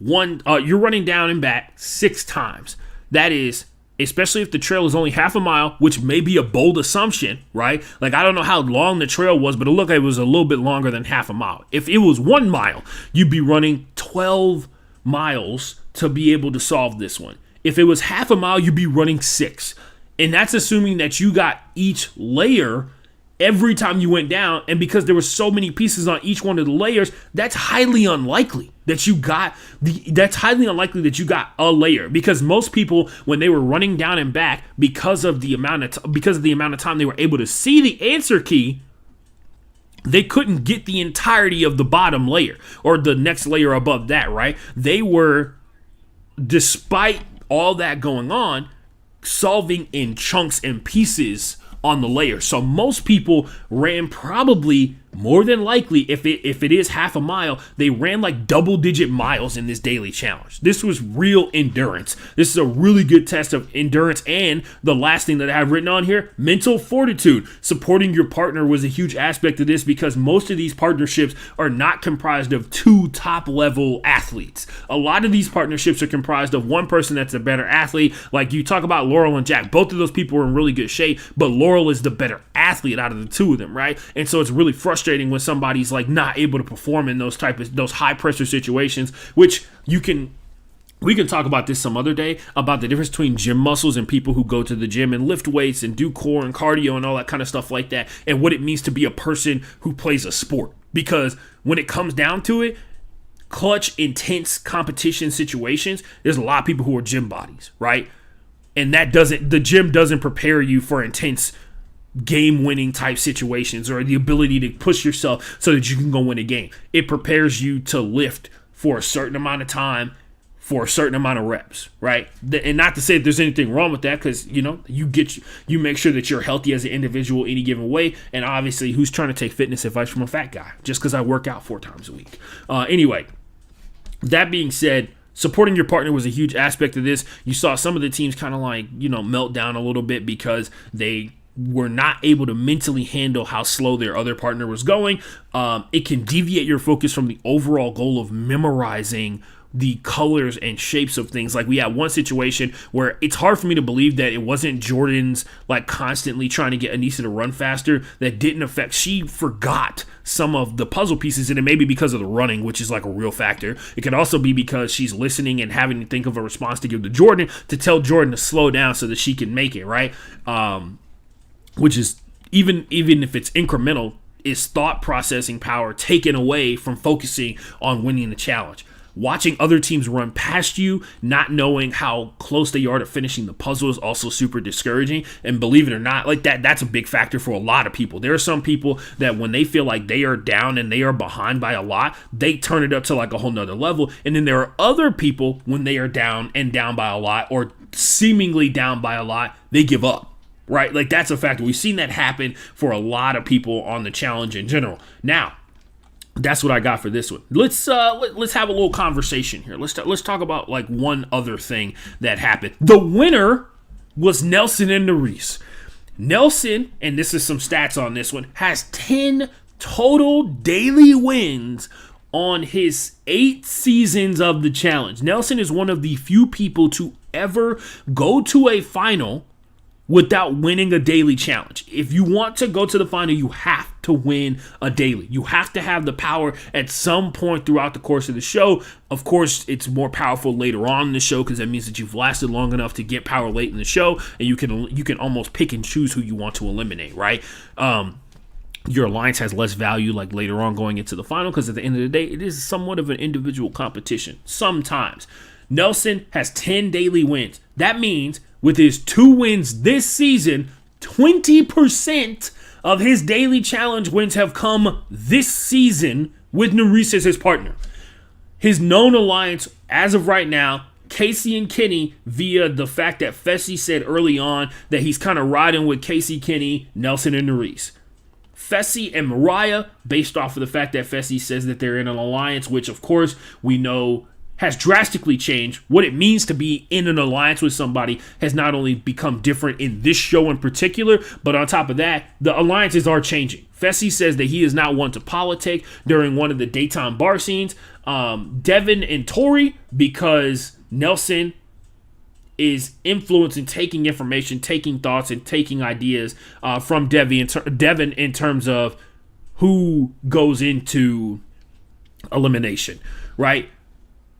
you're running down and back 6 times. That is, especially if the trail is only half a mile, which may be a bold assumption, right? Like, I don't know how long the trail was, but it looked like it was a little bit longer than half a mile. If it was 1 mile, you'd be running 12 miles to be able to solve this one. If it was half a mile, you'd be running 6. And that's assuming that you got each layer every time you went down. And because there were so many pieces on each one of the layers, that's highly unlikely that you got a layer, because most people, when they were running down and back, because of the amount of time they were able to see the answer key, they couldn't get the entirety of the bottom layer or the next layer above that, right? They were, despite all that going on, solving in chunks and pieces on the layer. So most people ran probably more than likely, if it is half a mile, they ran like double-digit miles in this daily challenge. This was real endurance. This is a really good test of endurance. And the last thing that I have written on here, mental fortitude. Supporting your partner was a huge aspect of this because most of these partnerships are not comprised of two top-level athletes. A lot of these partnerships are comprised of one person that's a better athlete. Like you talk about Laurel and Jack. Both of those people are in really good shape, but Laurel is the better athlete out of the two of them, right? And so it's really frustrating when somebody's like not able to perform in those high pressure situations, which we can talk about this some other day about the difference between gym muscles and people who go to the gym and lift weights and do core and cardio and all that kind of stuff like that, and what it means to be a person who plays a sport. Because when it comes down to it, clutch, intense competition situations, there's a lot of people who are gym bodies, right? And the gym doesn't prepare you for intense game-winning type situations or the ability to push yourself so that you can go win a game. It prepares you to lift for a certain amount of time for a certain amount of reps, right? And not to say that there's anything wrong with that, because you make sure that you're healthy as an individual any given way. And obviously, who's trying to take fitness advice from a fat guy just because I work out 4 times a week? Anyway, that being said, supporting your partner was a huge aspect of this. You saw some of the teams kind of like melt down a little bit because they were not able to mentally handle how slow their other partner was going. It can deviate your focus from the overall goal of memorizing the colors and shapes of things. Like we had one situation where it's hard for me to believe that it wasn't Jordan's like constantly trying to get Anissa to run faster that didn't affect. She forgot some of the puzzle pieces, and it may be because of the running, which is like a real factor. It could also be because she's listening and having to think of a response to give to Jordan to tell Jordan to slow down so that she can make it, right? Which is, even if it's incremental, is thought processing power taken away from focusing on winning the challenge. Watching other teams run past you, not knowing how close they are to finishing the puzzle is also super discouraging. And believe it or not, like that's a big factor for a lot of people. There are some people that when they feel like they are down and they are behind by a lot, they turn it up to like a whole nother level. And then there are other people when they are down by a lot or seemingly down by a lot, they give up. Right? Like that's a factor. We've seen that happen for a lot of people on the challenge in general. Now, that's what I got for this one. Let's have a little conversation here. Let's talk about like one other thing that happened. The winner was Nelson and Nerese. Nelson, and this is some stats on this one, has 10 total daily wins on his 8 seasons of the challenge. Nelson is one of the few people to ever go to a final without winning a daily challenge. If you want to go to the final, you have to win a daily. You have to have the power at some point throughout the course of the show. Of course, it's more powerful later on in the show because that means that you've lasted long enough to get power late in the show, and you can almost pick and choose who you want to eliminate, right? Your alliance has less value like later on going into the final because at the end of the day, it is somewhat of an individual competition sometimes. Nelson has 10 daily wins. That means with his 2 wins this season, 20% of his daily challenge wins have come this season with Nerese as his partner. His known alliance, as of right now, Casey and Kenny, via the fact that Fessy said early on that he's kind of riding with Casey, Kenny, Nelson, and Nerese. Fessy and Mariah, based off of the fact that Fessy says that they're in an alliance, which of course we know has drastically changed. What it means to be in an alliance with somebody has not only become different in this show in particular, but on top of that, the alliances are changing. Fessy says that he is not one to politic during one of the daytime bar scenes. Devin and Tori, because Nelson is influencing, taking information, taking thoughts, and taking ideas from Devin in terms of who goes into elimination, right?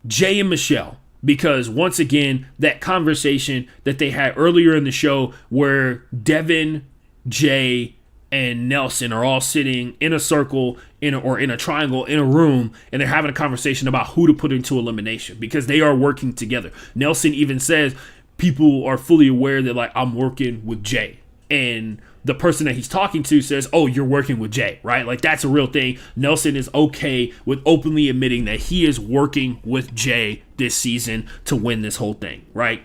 Jay and Michelle, because once again, that conversation that they had earlier in the show where Devin, Jay, and Nelson are all sitting in a circle in a triangle in a room, and they're having a conversation about who to put into elimination because they are working together. Nelson even says people are fully aware that like I'm working with Jay, and the person that he's talking to says, oh, you're working with Jay, right? Like that's a real thing. Nelson is okay with openly admitting that he is working with Jay this season to win this whole thing, right?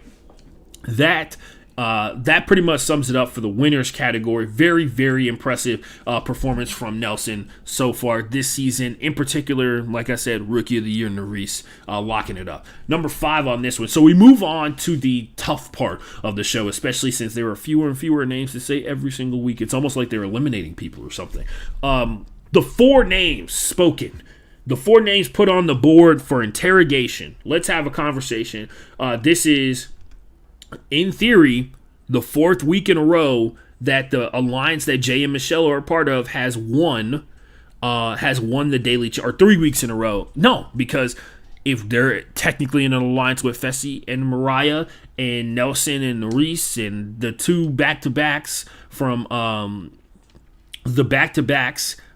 That That pretty much sums it up for the winners category. Very, very impressive performance from Nelson so far this season. In particular, like I said, Rookie of the Year, Nerese, locking it up. Number 5 on this one. So we move on to the tough part of the show, especially since there are fewer and fewer names to say every single week. It's almost like they're eliminating people or something. The 4 names spoken. The 4 names put on the board for interrogation. Let's have a conversation. This is, in theory, the 4th week in a row that the alliance that Jay and Michelle are a part of has won the daily, or 3 weeks in a row. No, because if they're technically in an alliance with Fessy and Mariah and Nelson and Nerese and the 2 back-to-backs from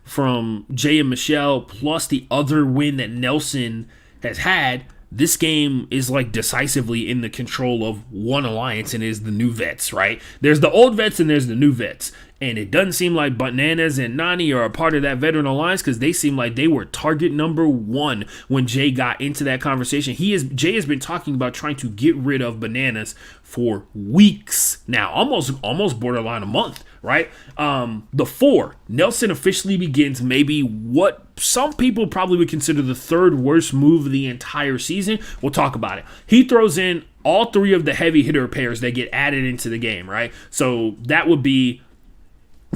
from Jay and Michelle, plus the other win that Nelson has had, this game is like decisively in the control of one alliance, and is the new vets, right? There's the old vets and there's the new vets. And it doesn't seem like Bananas and Nany are a part of that veteran alliance, because they seem like they were target number 1 when Jay got into that conversation. Jay has been talking about trying to get rid of Bananas for weeks now, almost borderline a month, right? The 4, Nelson officially begins maybe what some people probably would consider the 3rd worst move of the entire season. We'll talk about it. He throws in all 3 of the heavy hitter pairs that get added into the game, right? So that would be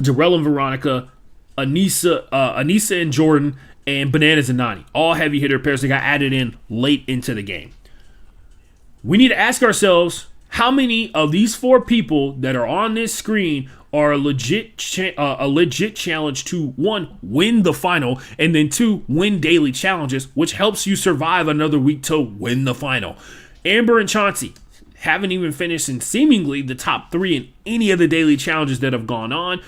Darrell and Veronica, Anissa and Jordan, and Bananas and Nany. All heavy hitter pairs that got added in late into the game. We need to ask ourselves, how many of these 4 people that are on this screen are a legit challenge to, 1, win the final, and then 2, win daily challenges, which helps you survive another week to win the final. Amber and Chauncey haven't even finished in seemingly the top 3 in any of the daily challenges that have gone on.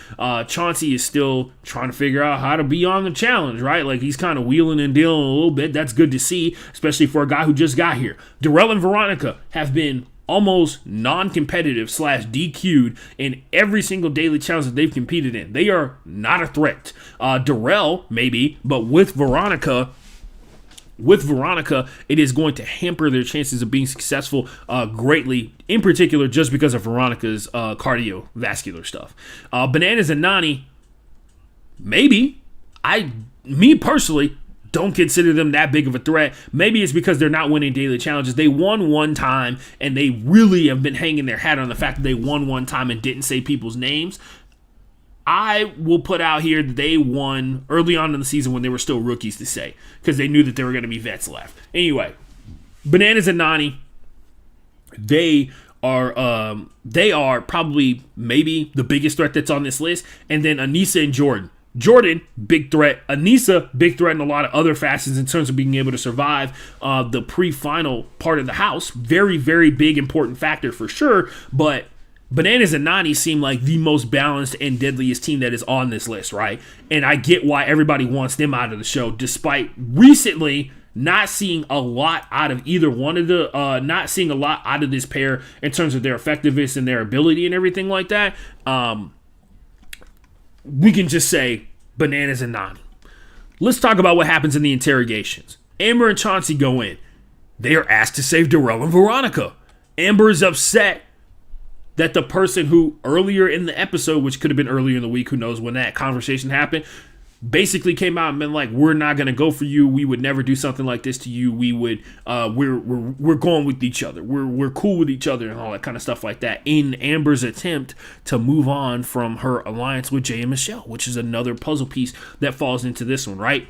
Chauncey is still trying to figure out how to be on the challenge, right? Like, he's kind of wheeling and dealing a little bit. That's good to see, especially for a guy who just got here. Darrell and Veronica have been almost non-competitive / DQ'd in every single daily challenge that they've competed in. They are not a threat. Darrell, maybe, but with Veronica, it is going to hamper their chances of being successful greatly, in particular just because of Veronica's cardiovascular stuff. Bananas and Nany, maybe. Me personally, don't consider them that big of a threat. Maybe it's because they're not winning daily challenges. They won one time, and they really have been hanging their hat on the fact that they won one time and didn't say people's names. I will put out here that they won early on in the season when they were still rookies to say, because they knew that there were going to be vets left. Anyway, Bananas and Nany, they are probably maybe the biggest threat that's on this list. And then Anissa and Jordan. Jordan, big threat. Anissa, big threat in a lot of other facets in terms of being able to survive the pre-final part of the house. Very, very big, important factor for sure. But Bananas and Nany seem like the most balanced and deadliest team that is on this list, right? And I get why everybody wants them out of the show, despite recently not seeing a lot out of either one of not seeing a lot out of this pair in terms of their effectiveness and their ability and everything like that. We can just say Bananas and Nany. Let's talk about what happens in the interrogations. Amber and Chauncey go in. They are asked to save Darrell and Veronica. Amber is upset that the person who earlier in the episode, which could have been earlier in the week, who knows when that conversation happened, basically came out and been like, we're not going to go for you. We would never do something like this to you. We would, we're going with each other. We're cool with each other and all that kind of stuff like that, in Amber's attempt to move on from her alliance with Jay and Michelle, which is another puzzle piece that falls into this one, right?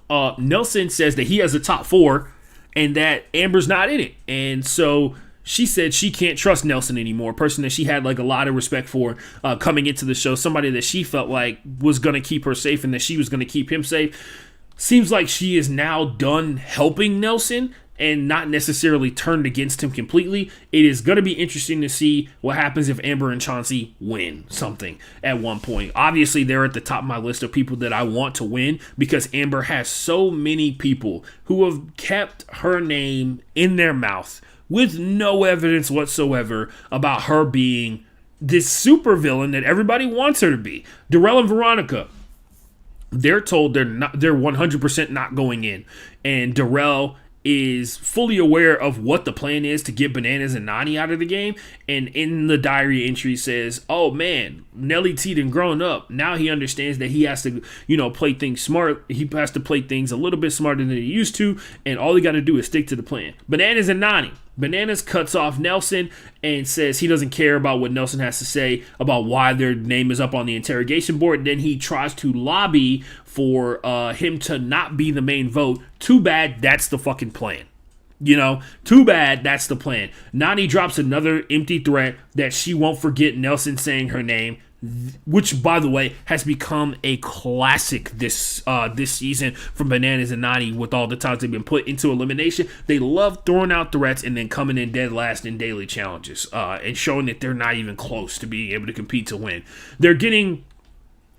Nelson says that he has a top 4 and that Amber's not in it. And so she said she can't trust Nelson anymore, a person that she had like a lot of respect for coming into the show, somebody that she felt like was going to keep her safe and that she was going to keep him safe. Seems like she is now done helping Nelson and not necessarily turned against him completely. It is going to be interesting to see what happens if Amber and Chauncey win something at one point. Obviously, they're at the top of my list of people that I want to win, because Amber has so many people who have kept her name in their mouth with no evidence whatsoever about her being this super villain that everybody wants her to be. Darrell and Veronica, they're told they're 100% not going in. And Darrell is fully aware of what the plan is to get Bananas and Nani out of the game. And in the diary entry says, oh man, Nelly T done grown up. Now he understands that he has to, play things smart. He has to play things a little bit smarter than he used to. And all he got to do is stick to the plan. Bananas and Nani. Bananas cuts off Nelson and says he doesn't care about what Nelson has to say about why their name is up on the interrogation board. Then he tries to lobby for him to not be the main vote. Too bad that's the fucking plan. Too bad that's the plan. Nani drops another empty threat that she won't forget Nelson saying her name, which, by the way, has become a classic this season from Bananas and Nani with all the times they've been put into elimination. They love throwing out threats and then coming in dead last in daily challenges and showing that they're not even close to being able to compete to win. They're getting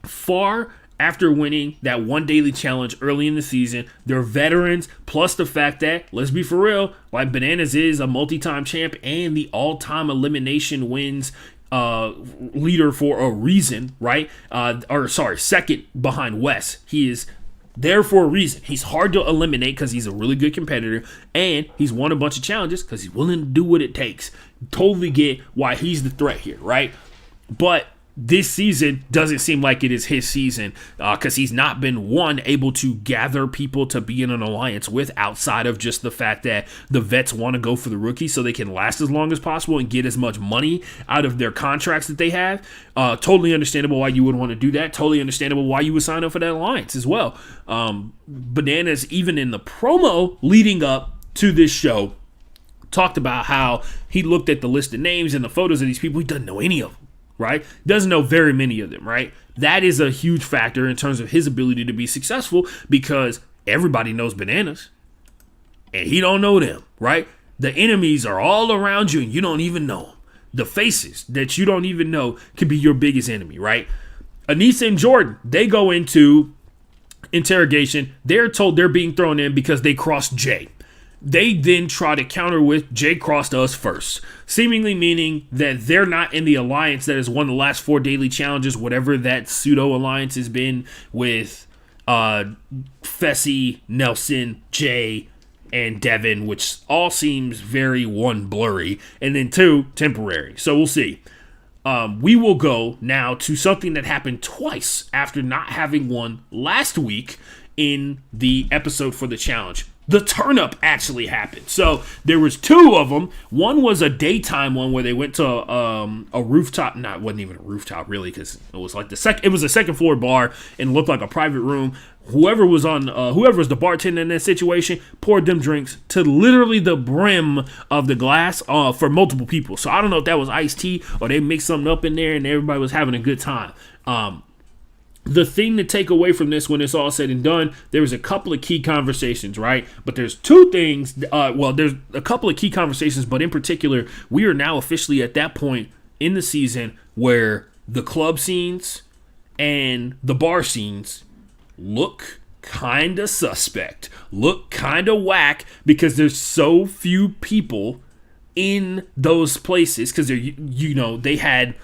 far after winning that one daily challenge early in the season. They're veterans, plus the fact that, let's be for real, like Bananas is a multi-time champ and the all-time elimination wins leader for a reason, right? Second behind Wes. He is there for a reason. He's hard to eliminate because he's a really good competitor, and he's won a bunch of challenges because he's willing to do what it takes. Totally get why he's the threat here, right? But this season doesn't seem like it is his season because he's not been able to gather people to be in an alliance with outside of just the fact that the vets want to go for the rookies so they can last as long as possible and get as much money out of their contracts that they have. Totally understandable why you would want to do that. Totally understandable why you would sign up for that alliance as well. Bananas, even in the promo leading up to this show, talked about how he looked at the list of names and the photos of these people. He doesn't know any of them. Right? Doesn't know very many of them, right? That is a huge factor in terms of his ability to be successful because everybody knows Bananas and he don't know them, right? The enemies are all around you and you don't even know them. The faces that you don't even know can be your biggest enemy, right? Anissa and Jordan, they go into interrogation. They're told they're being thrown in because they crossed Jay. They then try to counter with Jay crossed us first, seemingly meaning that they're not in the alliance that has won the last 4 daily challenges, whatever that pseudo alliance has been with Fessy, Nelson, Jay, and Devin, which all seems very, 1, blurry, and then 2, temporary. So we'll see. We will go now to something that happened twice after not having one last week in the episode for the challenge. The turn up actually happened. So there was 2 of them. One was a daytime one where they went to a rooftop. No, it wasn't even a rooftop really, because it was like it was a second floor bar and looked like a private room. Whoever was the bartender in that situation poured them drinks to literally the brim of the glass for multiple people. So I don't know if that was iced tea or they mixed something up in there and everybody was having a good time. The thing to take away from this when it's all said and done, there was a couple of key conversations, right? But there's 2 things. There's a couple of key conversations, but in particular, we are now officially at that point in the season where the club scenes and the bar scenes look kind of suspect, look kind of whack because there's so few people in those places because they had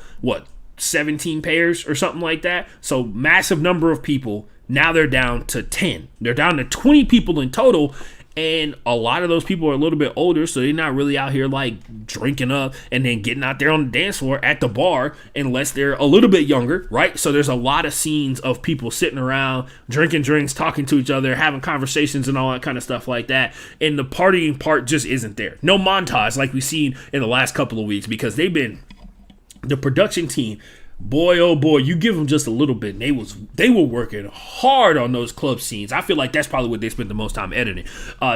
17 pairs or something like that. So massive number of people. Now they're down to 10. They're down to 20 people in total. And a lot of those people are a little bit older. So they're not really out here like drinking up and then getting out there on the dance floor at the bar unless they're a little bit younger, right? So there's a lot of scenes of people sitting around, drinking drinks, talking to each other, having conversations and all that kind of stuff like that. And the partying part just isn't there. No montage like we've seen in the last couple of weeks because the production team, boy, oh boy, you give them just a little bit, and they were working hard on those club scenes. I feel like that's probably what they spent the most time editing.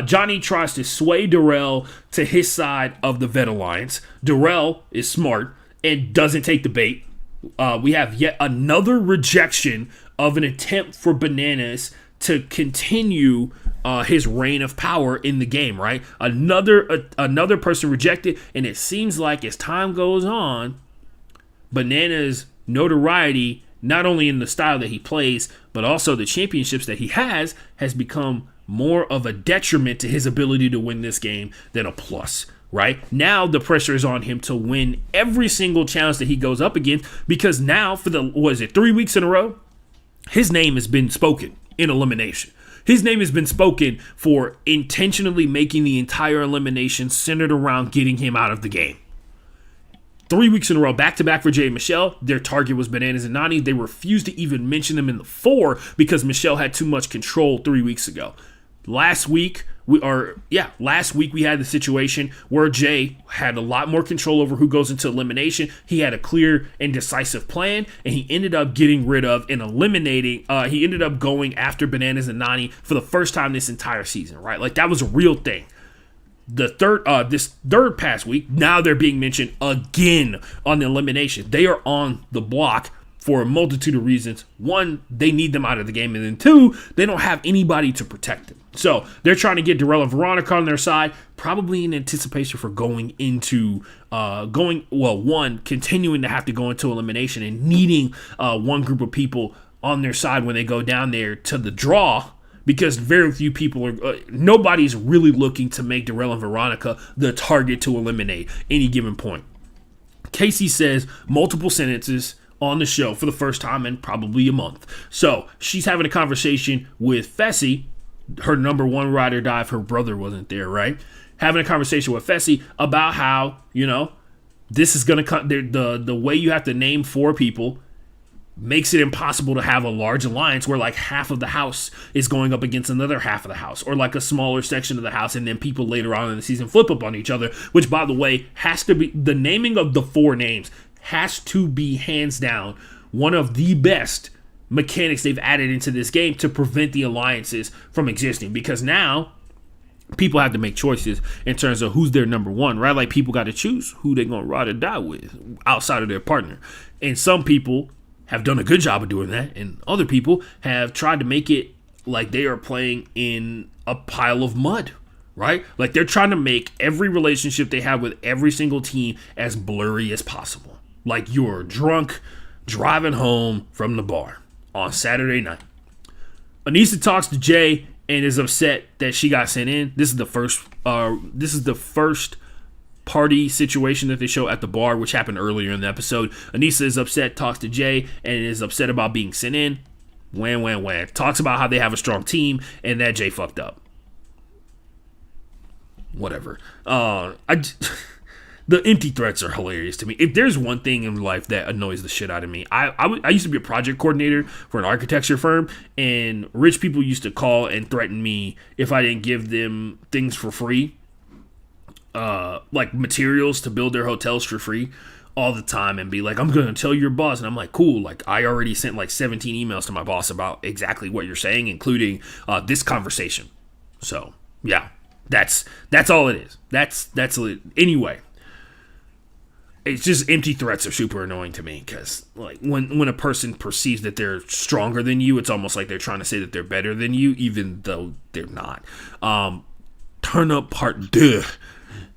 Johnny tries to sway Darrell to his side of the vet alliance. Darrell is smart and doesn't take the bait. We have yet another rejection of an attempt for Bananas to continue his reign of power in the game, right? Another person rejected, and it seems like as time goes on, Bananas' notoriety, not only in the style that he plays, but also the championships that he has become more of a detriment to his ability to win this game than a plus, right? Now the pressure is on him to win every single challenge that he goes up against because now for 3 weeks in a row, his name has been spoken in elimination. His name has been spoken for intentionally making the entire elimination centered around getting him out of the game. 3 weeks in a row, back-to-back for Jay and Michelle. Their target was Bananas and Nany. They refused to even mention them in the 4 because Michelle had too much control 3 weeks ago. Last week we had the situation where Jay had a lot more control over who goes into elimination. He had a clear and decisive plan, and he ended up getting rid of and eliminating. He ended up going after Bananas and Nany for the first time this entire season, right? Like, that was a real thing. This third past week, now they're being mentioned again on the elimination. They are on the block for a multitude of reasons. One, they need them out of the game, and then 2, they don't have anybody to protect them. So they're trying to get Darrell and Veronica on their side, probably in anticipation for continuing to have to go into elimination and needing one group of people on their side when they go down there to the draw. Because very few people nobody's really looking to make Darrell and Veronica the target to eliminate any given point. Casey says multiple sentences on the show for the first time in probably a month. So she's having a conversation with Fessy, her number one ride or die if her brother wasn't there, right? Having a conversation with Fessy about how, this is going to come. The way you have to name 4 people makes it impossible to have a large alliance where like half of the house is going up against another half of the house, or like a smaller section of the house, and then people later on in the season flip up on each other, which, by the way, has to be the naming of the 4 names has to be hands down one of the best mechanics they've added into this game to prevent the alliances from existing, because now people have to make choices in terms of who's their number one, right? Like, people got to choose who they're going to ride or die with outside of their partner. And some people have done a good job of doing that, and other people have tried to make it like they are playing in a pile of mud, right? Like, they're trying to make every relationship they have with every single team as blurry as possible. Like, you're drunk driving home from the bar on Saturday night. Anissa talks to Jay and is upset that she got sent in. This is the first party situation that they show at the bar, which happened earlier in the episode. Anissa is upset, talks to Jay, and is upset about being sent in. Wham. Talks about how they have a strong team and that Jay fucked up. Whatever. The empty threats are hilarious to me. If there's one thing in life that annoys the shit out of me, I used to be a project coordinator for an architecture firm, and rich people used to call and threaten me if I didn't give them things for free. Like materials to build their hotels for free all the time, and be like, I'm going to tell your boss. And I'm like, cool. Like, I already sent like 17 emails to my boss about exactly what you're saying, including this conversation. So yeah, that's all it is. That's it. Anyway, it's just empty threats are super annoying to me, because like when a person perceives that they're stronger than you, it's almost like they're trying to say that they're better than you, even though they're not. Turn up part 2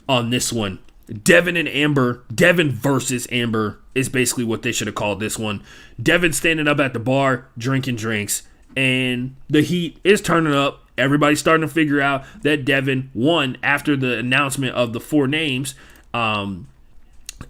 on this one. Devin and Amber, Devin versus Amber is basically what they should have called this one. Devin standing up at the bar, drinking drinks, and the heat is turning up. Everybody's starting to figure out that Devin won after the announcement of the 4 names.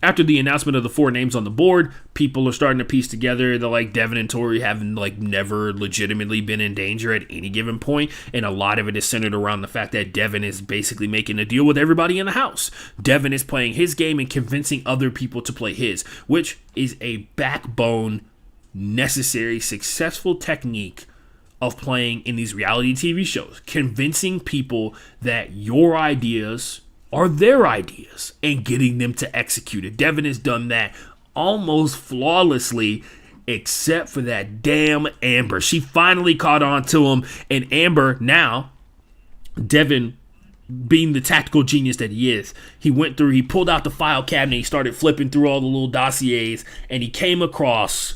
After the announcement of the 4 names on the board, people are starting to piece together that like Devin and Tori haven't like never legitimately been in danger at any given point, and a lot of it is centered around the fact that Devin is basically making a deal with everybody in the house. Devin is playing his game and convincing other people to play his, which is a backbone, necessary, successful technique of playing in these reality TV shows. Convincing people that your ideas are their ideas and getting them to execute it. Devin has done that almost flawlessly, except for that damn Amber. She finally caught on to him, and Amber now, Devin being the tactical genius that he is, he pulled out the file cabinet, he started flipping through all the little dossiers, and he came across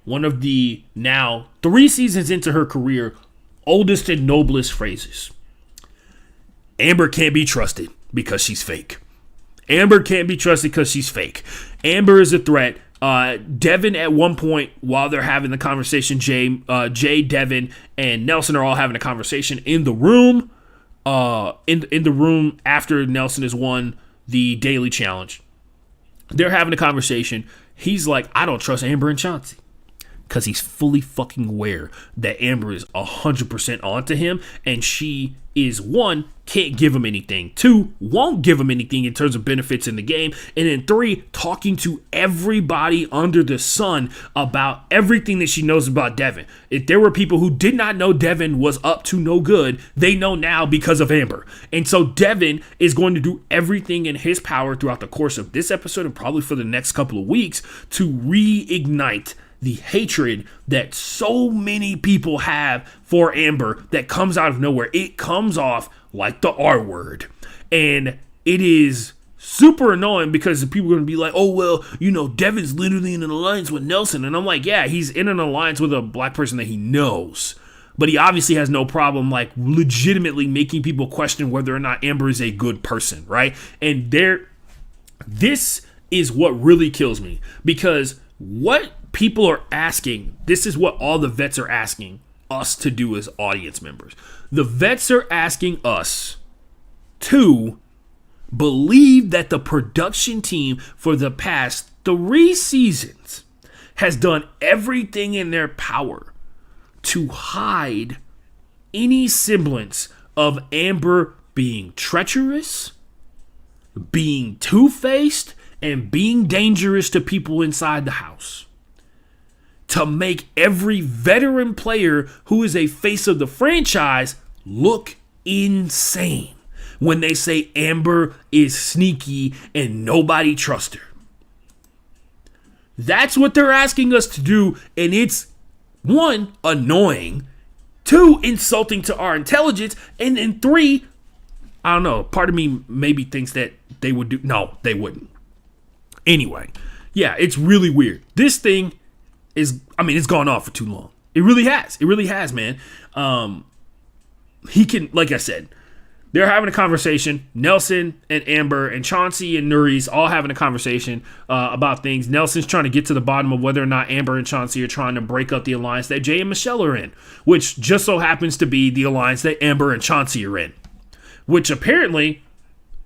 one of the now 3 seasons into her career oldest and noblest phrases. Amber can't be trusted because she's fake. Amber can't be trusted because she's fake. Amber is a threat. Devin, at one point, while they're having the conversation, Jay, Devin, and Nelson are all having a conversation in the room. In the room after Nelson has won the daily challenge. They're having a conversation. He's like, I don't trust Amber and Chauncey. because he's fully fucking aware that Amber is 100% onto him, and she is, one, can't give him anything, two, won't give him anything in terms of benefits in the game, and then three, talking to everybody under the sun about everything that she knows about Devin. If there were people who did not know Devin was up to no good, they know now because of Amber. And so Devin is going to do everything in his power throughout the course of this episode and probably for the next couple of weeks to reignite the hatred that so many people have for Amber that comes out of nowhere. It comes off like the R word. And it is super annoying because people are going to be like, oh, well, you know, Devin's literally in an alliance with Nelson. And I'm like, yeah, he's in an alliance with a black person that he knows. But he obviously has no problem, like, legitimately making people question whether or not Amber is a good person, right? And this is what really kills me, because what people are asking, this is what all the vets are asking us to do as audience members. The vets are asking us to believe that the production team for the past 3 seasons has done everything in their power to hide any semblance of Amber being treacherous, being two-faced, and being dangerous to people inside the house. To make every veteran player who is a face of the franchise look insane when they say Amber is sneaky and nobody trusts her. That's what they're asking us to do, and it's, one, annoying, two, insulting to our intelligence, and then three, I don't know, part of me maybe thinks that they would do, no, they wouldn't. Anyway, yeah, it's really weird. This thing is, I mean, it's gone on for too long. It really has. It really has, man. He can, like I said, they're having a conversation. Nelson and Amber and Chauncey and Nuri's all having a conversation about things. Nelson's trying to get to the bottom of whether or not Amber and Chauncey are trying to break up the alliance that Jay and Michelle are in, which just so happens to be the alliance that Amber and Chauncey are in, which apparently,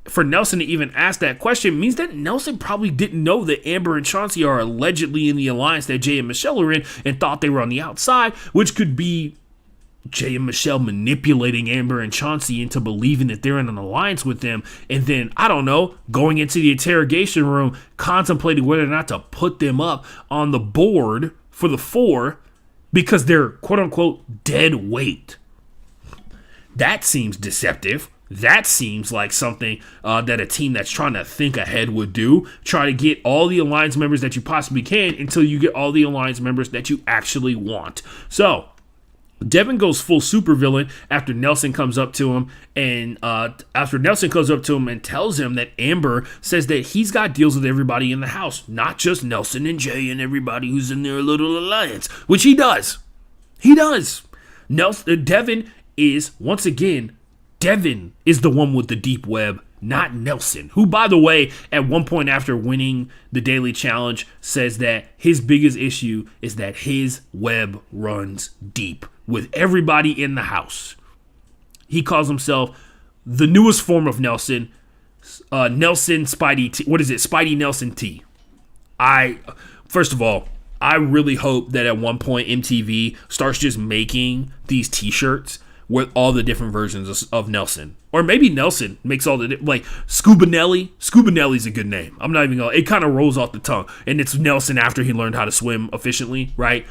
for Nelson to even ask that question means that Nelson probably didn't know that Amber and Chauncey are allegedly in the alliance that Jay and Michelle are in and thought they were on the outside, which could be Jay and Michelle manipulating Amber and Chauncey into believing that they're in an alliance with them, and then, I don't know, going into the interrogation room, contemplating whether or not to put them up on the board for the 4 because they're quote-unquote dead weight. That seems deceptive. That seems like something that a team that's trying to think ahead would do. Try to get all the alliance members that you possibly can until you get all the alliance members that you actually want. So, Devin goes full supervillain after Nelson comes up to him and tells him that Amber says that he's got deals with everybody in the house, not just Nelson and Jay and everybody who's in their little alliance, which he does. He does. Devin is, once again, Devin is the one with the deep web, not Nelson, who, by the way, at one point after winning the daily challenge, says that his biggest issue is that his web runs deep with everybody in the house. He calls himself the newest form of Nelson, Nelson Spidey T. What is it? Spidey Nelson T. First of all, I really hope that at one point MTV starts just making these t-shirts with all the different versions of Nelson. Or maybe Nelson makes all the, like, Scuba Nelly. Scuba Nelly's a good name. I'm not even going to, it kind of rolls off the tongue. And it's Nelson after he learned how to swim efficiently, right?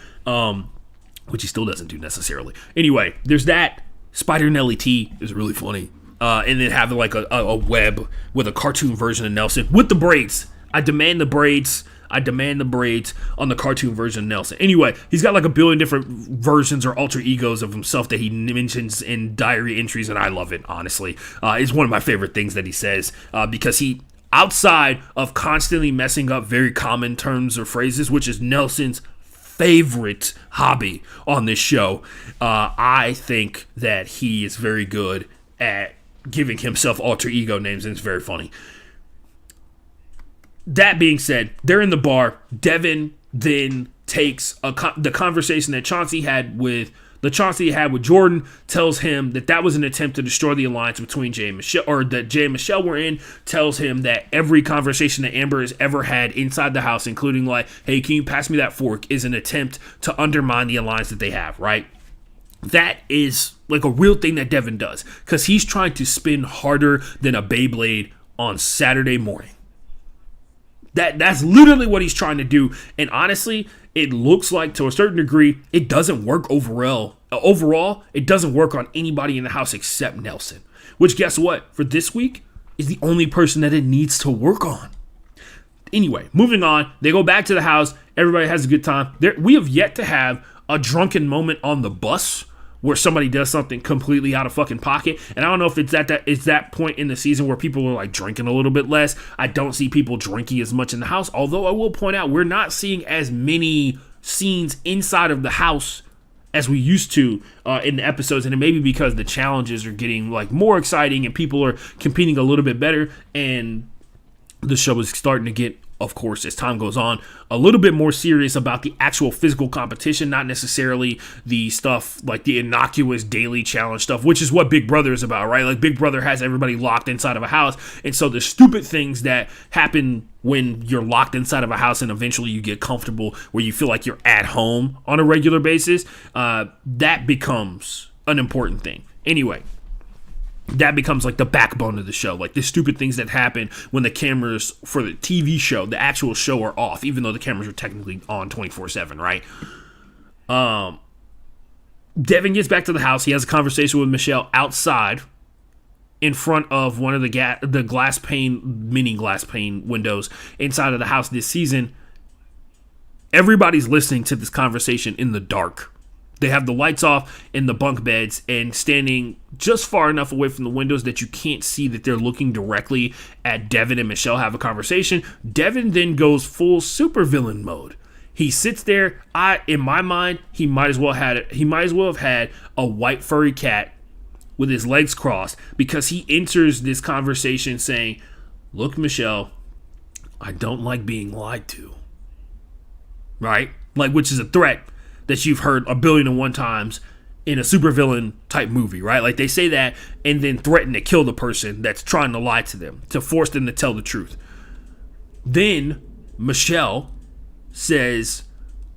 Which he still doesn't do necessarily. Anyway, there's that. Spider Nelly T is really funny. And then having like a web with a cartoon version of Nelson with the braids. I demand the braids on the cartoon version of Nelson. Anyway, he's got like a billion different versions or alter egos of himself that he mentions in diary entries, and I love it, honestly. It's one of my favorite things that he says, because he, outside of constantly messing up very common terms or phrases, which is Nelson's favorite hobby on this show, I think that he is very good at giving himself alter ego names, and it's very funny. That being said, they're in the bar. Devin then takes the conversation that Chauncey had with The Chauncey he had with Jordan tells him that was an attempt to destroy the alliance between Jay and Michelle, or that Jay and Michelle were in. Tells him that every conversation that Amber has ever had inside the house, including like, hey, can you pass me that fork, is an attempt to undermine the alliance that they have, right? That is like a real thing that Devin does, because he's trying to spin harder than a Beyblade on Saturday morning. That's literally what he's trying to do. And honestly, it looks like to a certain degree, it doesn't work overall. Overall, it doesn't work on anybody in the house except Nelson. Which, guess what? For this week, is the only person that it needs to work on. Anyway, moving on. They go back to the house. Everybody has a good time. We have yet to have a drunken moment on the bus where somebody does something completely out of fucking pocket. And I don't know if it's that point in the season where people are like drinking a little bit less. I don't see people drinking as much in the house. Although I will point out, we're not seeing as many scenes inside of the house as we used to in the episodes. And it may be because the challenges are getting like more exciting and people are competing a little bit better. And the show is starting to get, of course, as time goes on, a little bit more serious about the actual physical competition, not necessarily the stuff like the innocuous daily challenge stuff, which is what Big Brother is about, right? Like Big Brother has everybody locked inside of a house. And so the stupid things that happen when you're locked inside of a house and eventually you get comfortable where you feel like you're at home on a regular basis, that becomes an important thing. Anyway, that becomes like the backbone of the show, like the stupid things that happen when the cameras for the TV show, the actual show, are off, even though the cameras are technically on 24/7, right? Devin gets back to the house. He has a conversation with Michelle outside in front of one of the mini glass pane windows inside of the house this season. Everybody's listening to this conversation in the dark. They have the lights off in the bunk beds and standing just far enough away from the windows that you can't see that they're looking directly at Devin and Michelle have a conversation. Devin then goes full supervillain mode. He sits there. In my mind, he might as well have had a white furry cat with his legs crossed, because he enters this conversation saying, "Look, Michelle, I don't like being lied to." Right? Like, which is a threat that you've heard 1,000,000,001 times in a supervillain type movie, right? Like, they say that and then threaten to kill the person that's trying to lie to them, to force them to tell the truth. Then Michelle says,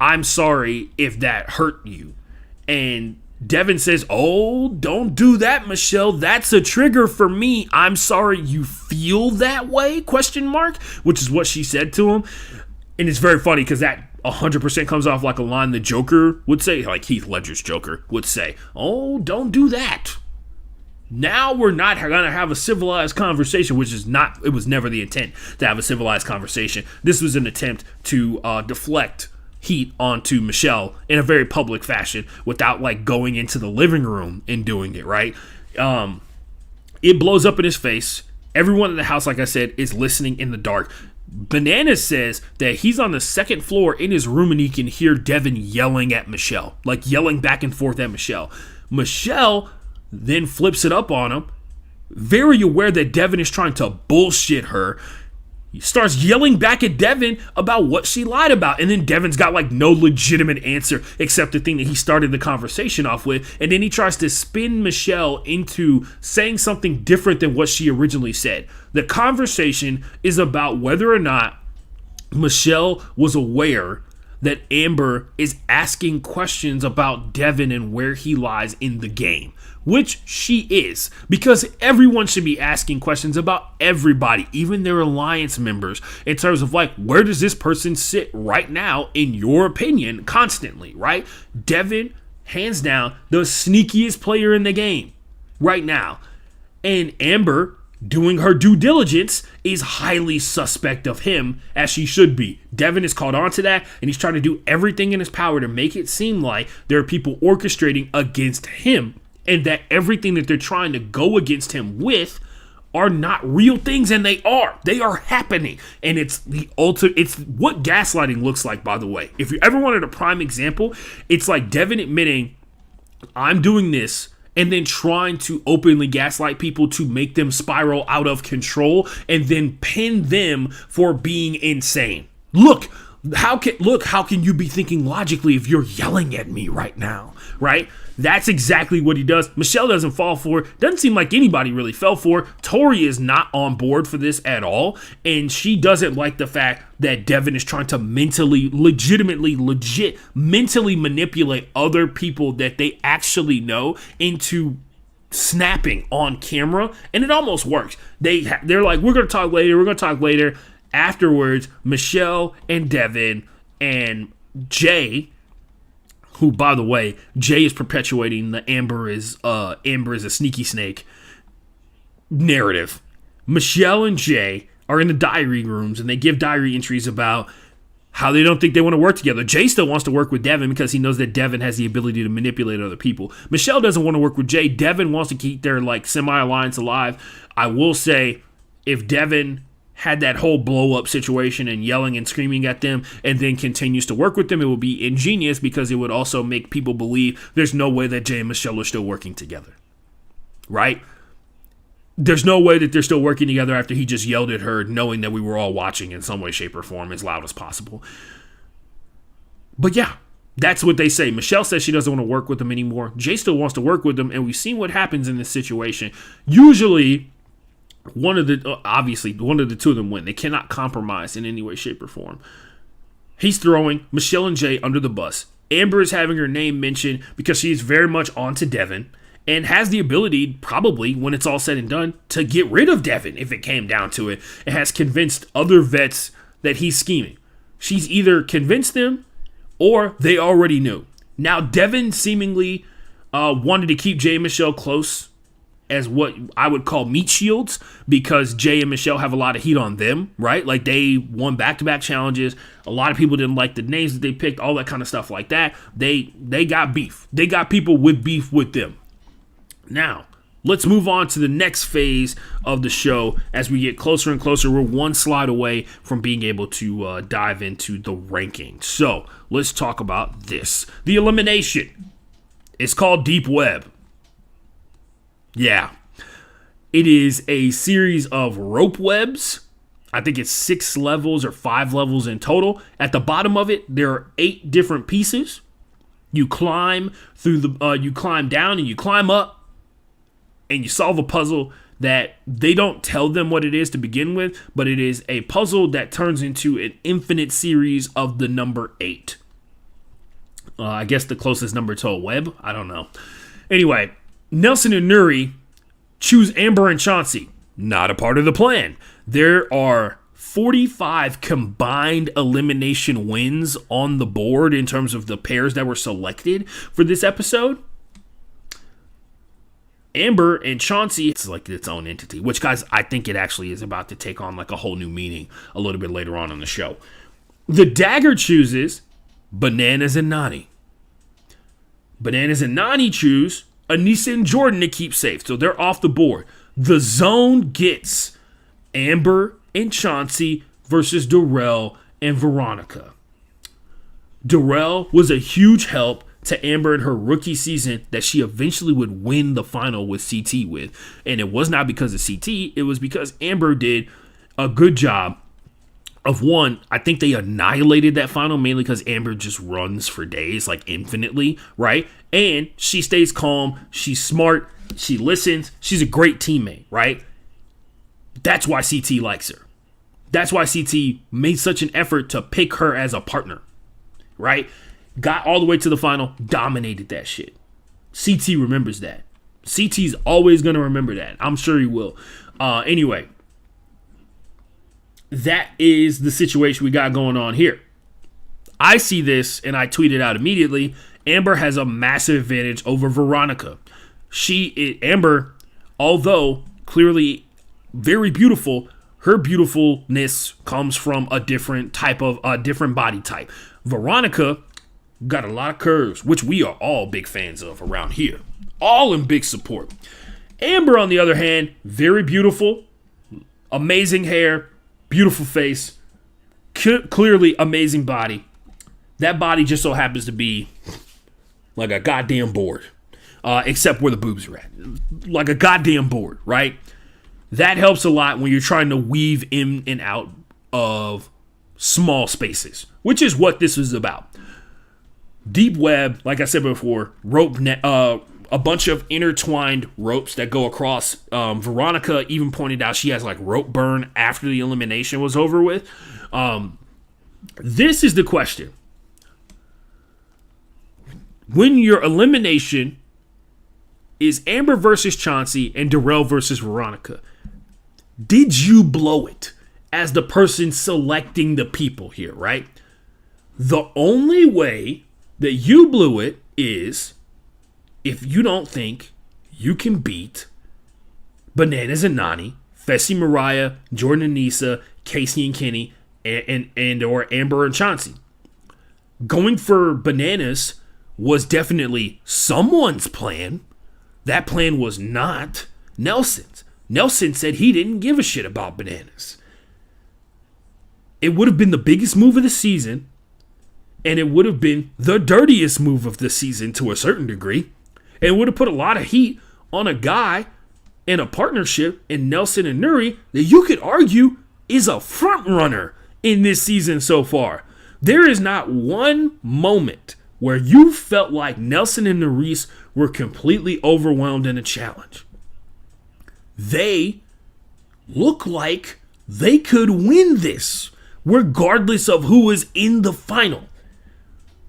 "I'm sorry if that hurt you." And Devin says, "Oh, don't do that, Michelle. That's a trigger for me. I'm sorry you feel that way?" ? Which is what she said to him. And it's very funny because that 100% comes off like a line the Joker would say, like Heath Ledger's Joker would say. "Oh, don't do that. Now we're not going to have a civilized conversation," which is not, it was never the intent to have a civilized conversation. This was an attempt to deflect heat onto Michelle in a very public fashion without like going into the living room and doing it, right? It blows up in his face. Everyone in the house, like I said, is listening in the dark. Bananas says that he's on the second floor in his room and he can hear Devin yelling at Michelle, like yelling back and forth at Michelle. Michelle then flips it up on him, very aware that Devin is trying to bullshit her. He starts yelling back at Devin about what she lied about. And then Devin's got like no legitimate answer except the thing that he started the conversation off with. And then he tries to spin Michelle into saying something different than what she originally said. The conversation is about whether or not Michelle was aware that Amber is asking questions about Devin and where he lies in the game. Which she is, because everyone should be asking questions about everybody, even their alliance members, in terms of like, where does this person sit right now in your opinion, constantly, right? Devin, hands down, the sneakiest player in the game right now. And Amber, doing her due diligence, is highly suspect of him, as she should be. Devin is caught on to that, and he's trying to do everything in his power to make it seem like there are people orchestrating against him, and that everything that they're trying to go against him with are not real things, and they are happening. And it's it's what gaslighting looks like, by the way. If you ever wanted a prime example, it's like Devin admitting, "I'm doing this," and then trying to openly gaslight people to make them spiral out of control and then pin them for being insane. Look How can you be thinking logically if you're yelling at me right now, right? That's exactly what he does. Michelle doesn't fall for it. Doesn't seem like anybody really fell for it. Tori is not on board for this at all. And she doesn't like the fact that Devin is trying to mentally manipulate other people that they actually know into snapping on camera. And it almost works. They're like, we're going to talk later. Afterwards, Michelle and Devin and Jay, who, by the way, Jay is perpetuating the Amber is a sneaky snake narrative. Michelle and Jay are in the diary rooms, and they give diary entries about how they don't think they want to work together. Jay still wants to work with Devin because he knows that Devin has the ability to manipulate other people. Michelle doesn't want to work with Jay. Devin wants to keep their semi-alliance alive. I will say, if Devin had that whole blow-up situation and yelling and screaming at them and then continues to work with them, it would be ingenious because it would also make people believe there's no way that Jay and Michelle are still working together. Right? There's no way that they're still working together after he just yelled at her, knowing that we were all watching in some way, shape, or form as loud as possible. But yeah, that's what they say. Michelle says she doesn't want to work with them anymore. Jay still wants to work with them, and we've seen what happens in this situation. Usually, one of the two of them win. They cannot compromise in any way, shape, or form. He's throwing Michelle and Jay under the bus. Amber is having her name mentioned because she's very much onto Devin and has the ability, probably, when it's all said and done, to get rid of Devin if it came down to it. It has convinced other vets that he's scheming. She's either convinced them or they already knew. Now, Devin seemingly wanted to keep Jay and Michelle close as what I would call meat shields, because Jay and Michelle have a lot of heat on them, right? Like, they won back-to-back challenges. A lot of people didn't like the names that they picked, all that kind of stuff like that. They got beef. They got people with beef with them. Now, let's move on to the next phase of the show as we get closer and closer. We're one slide away from being able to dive into the ranking. So, let's talk about this. The elimination. It's called Deep Web. Yeah. It is a series of rope webs. I think it's 6 levels or 5 levels in total. At the bottom of it, there are 8 different pieces. You climb you climb down and you climb up, and you solve a puzzle that they don't tell them what it is to begin with, but it is a puzzle that turns into an infinite series of the number 8. I guess the closest number to a web. I don't know. Anyway, Nelson and Nuri choose Amber and Chauncey. Not a part of the plan. There are 45 combined elimination wins on the board in terms of the pairs that were selected for this episode. Amber and Chauncey, it's like its own entity, which, guys, I think it actually is about to take on like a whole new meaning a little bit later on in the show. The Dagger chooses Bananas and Nani. Bananas and Nani choose Anissa and Jordan to keep safe, so they're off the board. The Zone gets Amber and Chauncey versus Darrell and Veronica. Darrell was a huge help to Amber in her rookie season that she eventually would win the final with CT with. And it was not because of CT, it was because Amber did a good job of, one, I think they annihilated that final mainly because Amber just runs for days, like infinitely, right? And she stays calm, she's smart, she listens, she's a great teammate, right? That's why CT likes her. That's why CT made such an effort to pick her as a partner, right? Got all the way to the final, dominated that shit. CT remembers that. CT's always going to remember that. I'm sure he will. Anyway, that is the situation we got going on here. I see this, and I tweet it out immediately. Amber has a massive advantage over Veronica. Amber, although clearly very beautiful, her beautifulness comes from a different body type. Veronica got a lot of curves, which we are all big fans of around here. All in big support. Amber, on the other hand, very beautiful, amazing hair, beautiful face, clearly amazing body. That body just so happens to be like a goddamn board, except where the boobs are at. Like a goddamn board, right? That helps a lot when you're trying to weave in and out of small spaces, which is what this is about. Deep web, like I said before, rope net, a bunch of intertwined ropes that go across. Veronica even pointed out she has like rope burn after the elimination was over with. This is the question. When your elimination is Amber versus Chauncey and Darrell versus Veronica, did you blow it as the person selecting the people here, right? The only way that you blew it is if you don't think you can beat Bananas and Nany, Fessy Mariah, Jordan and Nisa, Casey and Kenny, and or Amber and Chauncey. Going for Bananas was definitely someone's plan. That plan was not Nelson's. Nelson said he didn't give a shit about Bananas. It would have been the biggest move of the season, and it would have been the dirtiest move of the season to a certain degree. And it would have put a lot of heat on a guy in a partnership in Nelson and Nuri that you could argue is a front runner in this season so far. There is not one moment where you felt like Nelson and Nurys were completely overwhelmed in a challenge. They look like they could win this, regardless of who is in the final.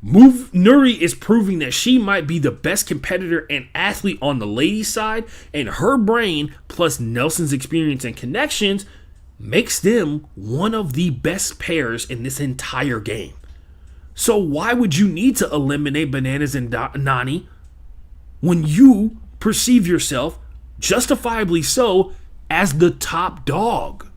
Nuri is proving that she might be the best competitor and athlete on the ladies' side, and her brain plus Nelson's experience and connections makes them one of the best pairs in this entire game. So why would you need to eliminate Bananas and Nany when you perceive yourself, justifiably so, as the top dog?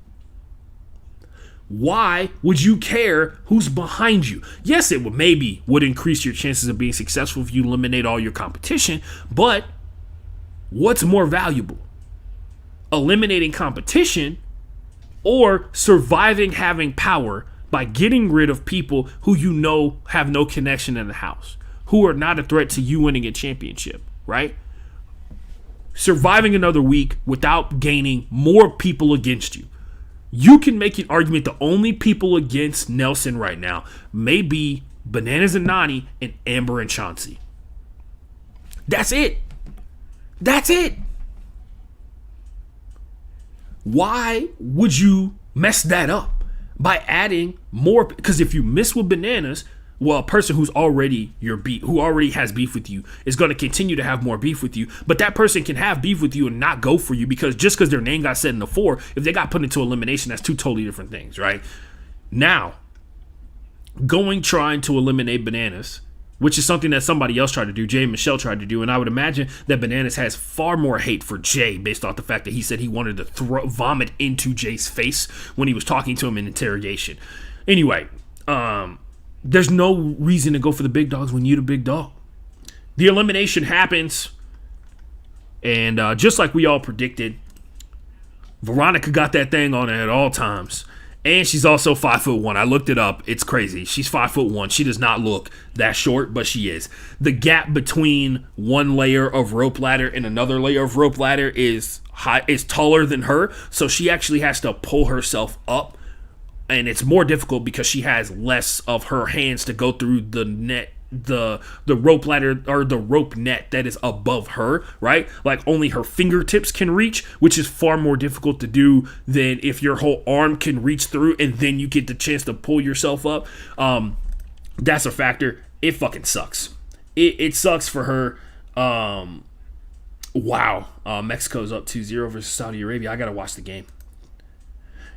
Why would you care who's behind you? Yes, it would increase your chances of being successful if you eliminate all your competition, but what's more valuable? Eliminating competition or surviving having power by getting rid of people who you know have no connection in the house, who are not a threat to you winning a championship, right? Surviving another week without gaining more people against you. You can make an argument the only people against Nelson right now may be Bananas and Nany and Amber and Chauncey. That's it. That's it. Why would you mess that up by adding more? Because if you miss with Bananas, well, a person who's already who already has beef with you is going to continue to have more beef with you. But that person can have beef with you and not go for you because just because their name got said in the 4, if they got put into elimination, that's two totally different things, right? Now, trying to eliminate Bananas, which is something that somebody else tried to do, Jay and Michelle tried to do, and I would imagine that Bananas has far more hate for Jay based off the fact that he said he wanted to vomit into Jay's face when he was talking to him in interrogation. Anyway, there's no reason to go for the big dogs when you're the big dog. The elimination happens, and just like we all predicted, Veronica got that thing on her at all times. And she's also 5'1". I looked it up. It's crazy. She's 5'1". She does not look that short, but she is. The gap between one layer of rope ladder and another layer of rope ladder is taller than her, so she actually has to pull herself up. And it's more difficult because she has less of her hands to go through the net, the rope ladder or the rope net that is above her, right? Like only her fingertips can reach, which is far more difficult to do than if your whole arm can reach through and then you get the chance to pull yourself up. That's a factor. It fucking sucks. It sucks for her. Wow. Mexico's up 2-0 versus Saudi Arabia. I gotta watch the game.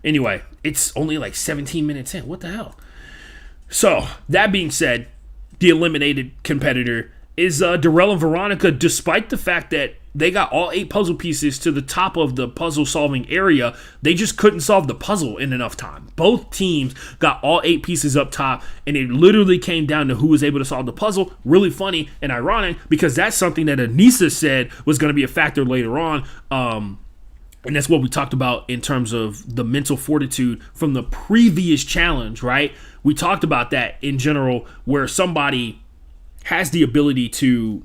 Anyway, it's only like 17 minutes in. What the hell? So, that being said, the eliminated competitor is Darrell and Veronica, despite the fact that they got all 8 puzzle pieces to the top of the puzzle-solving area. They just couldn't solve the puzzle in enough time. Both teams got all 8 pieces up top, and it literally came down to who was able to solve the puzzle. Really funny and ironic, because that's something that Anissa said was going to be a factor later on. And that's what we talked about in terms of the mental fortitude from the previous challenge, right? We talked about that in general, where somebody has the ability to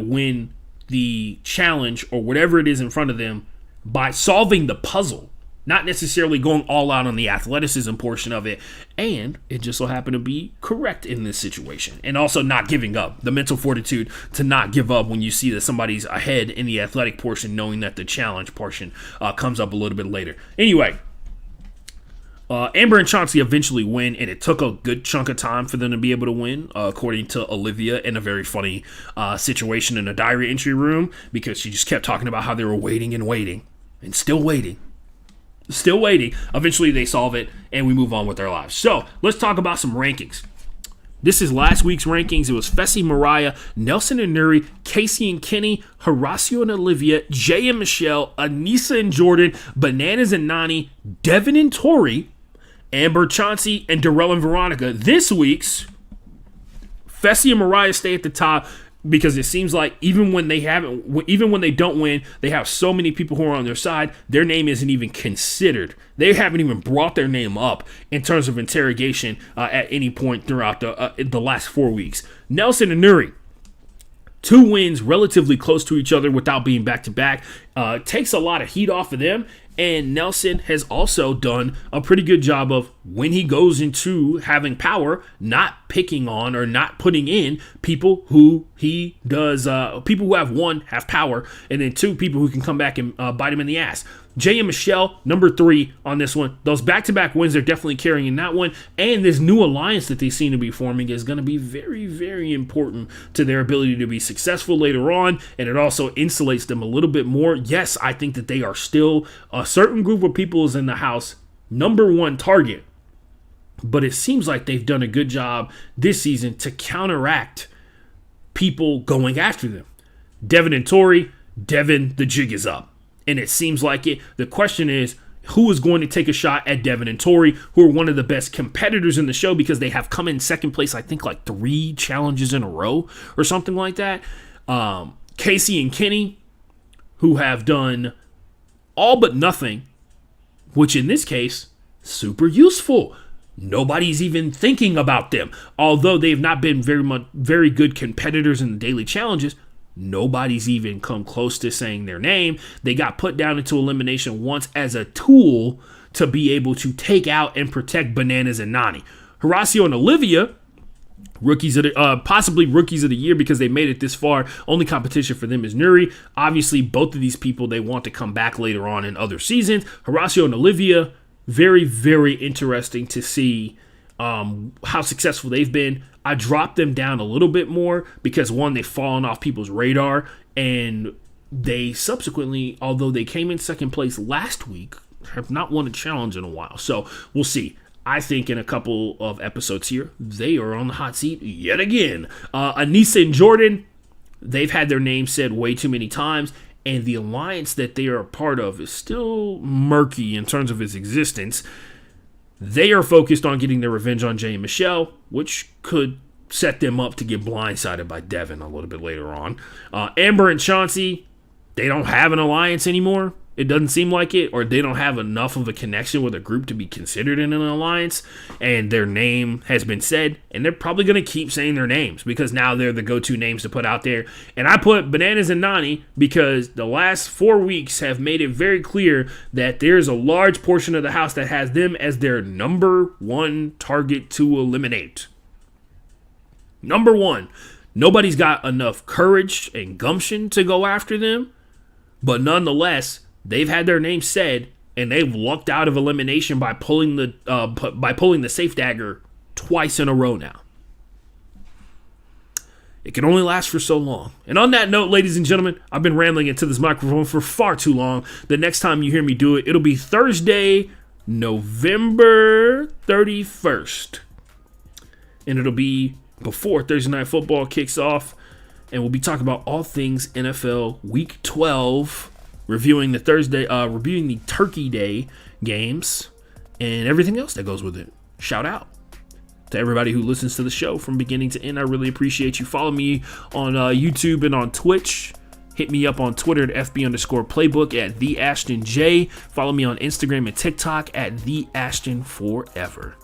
win the challenge or whatever it is in front of them by solving the puzzle, not necessarily going all out on the athleticism portion of it. And it just so happened to be correct in this situation. And also not giving up, the mental fortitude to not give up when you see that somebody's ahead in the athletic portion, knowing that the challenge portion comes up a little bit later. Anyway, Amber and Chauncey eventually win, and it took a good chunk of time for them to be able to win, according to Olivia, in a very funny situation in a diary entry room, because she just kept talking about how they were waiting and waiting, and still waiting. Still waiting. Eventually they solve it, and we move on with our lives. So, let's talk about some rankings. This is last week's rankings. It was Fessy, Mariah, Nelson and Nuri, Casey and Kenny, Horacio and Olivia, Jay and Michelle, Anissa and Jordan, Bananas and Nani, Devin and Tori, Amber, Chauncey, and Darrell and Veronica. This week's Fessy and Mariah stay at the top because it seems like even when they don't win, they have so many people who are on their side, their name isn't even considered. They haven't even brought their name up in terms of interrogation at any point throughout the last 4 weeks. Nelson and Nuri, 2 wins relatively close to each other without being back-to-back. Takes a lot of heat off of them. And Nelson has also done a pretty good job of, when he goes into having power, not picking on or not putting in people who he does, people who have power, and then 2, people who can come back and bite him in the ass. Jay and Michelle, number 3 on this one. Those back-to-back wins, they're definitely carrying that one. And this new alliance that they seem to be forming is going to be very, very important to their ability to be successful later on. And it also insulates them a little bit more. Yes, I think that they are still, a certain group of people is in the house, number 1 target. But it seems like they've done a good job this season to counteract people going after them. Devin and Tori, Devin, the jig is up. And it seems like it. The question is, who is going to take a shot at Devin and Tori, who are one of the best competitors in the show because they have come in second place, I think, like 3 challenges in a row or something like that. Casey and Kenny, who have done all but nothing, which in this case, super useful. Nobody's even thinking about them. Although they've not been very good competitors in the daily challenges, nobody's even come close to saying their name. They got put down into elimination once as a tool to be able to take out and protect Bananas and Nani. Horacio and Olivia, possibly rookies of the year because they made it this far. Only competition for them is Nuri. Obviously, both of these people, they want to come back later on in other seasons. Horacio and Olivia, very, very interesting to see how successful they've been. I dropped them down a little bit more because, one, they've fallen off people's radar, and they subsequently, although they came in second place last week, have not won a challenge in a while. So we'll see. I think in a couple of episodes here, they are on the hot seat yet again. Anissa and Jordan, they've had their names said way too many times, and the alliance that they are a part of is still murky in terms of its existence. They are focused on getting their revenge on Jay and Michelle, which could set them up to get blindsided by Devin a little bit later on. Amber and Chauncey, they don't have an alliance anymore. It doesn't seem like it, or they don't have enough of a connection with a group to be considered in an alliance, and their name has been said, and they're probably going to keep saying their names because now they're the go-to names to put out there. And I put Bananas and Nani because the last 4 weeks have made it very clear that there's a large portion of the house that has them as their number 1 target to eliminate. Number 1. Nobody's got enough courage and gumption to go after them, but nonetheless, they've had their name said, and they've lucked out of elimination by pulling the safe dagger twice in a row now. It can only last for so long. And on that note, ladies and gentlemen, I've been rambling into this microphone for far too long. The next time you hear me do it, it'll be Thursday, November 31st. And it'll be before Thursday Night Football kicks off. And we'll be talking about all things NFL Week 12, reviewing the Turkey Day games, and everything else that goes with it. Shout out to everybody who listens to the show from beginning to end. I really appreciate you. Follow me on YouTube and on Twitch. Hit me up on Twitter at FB_playbook at the Ashton J. Follow me on Instagram and TikTok at the Ashton Forever.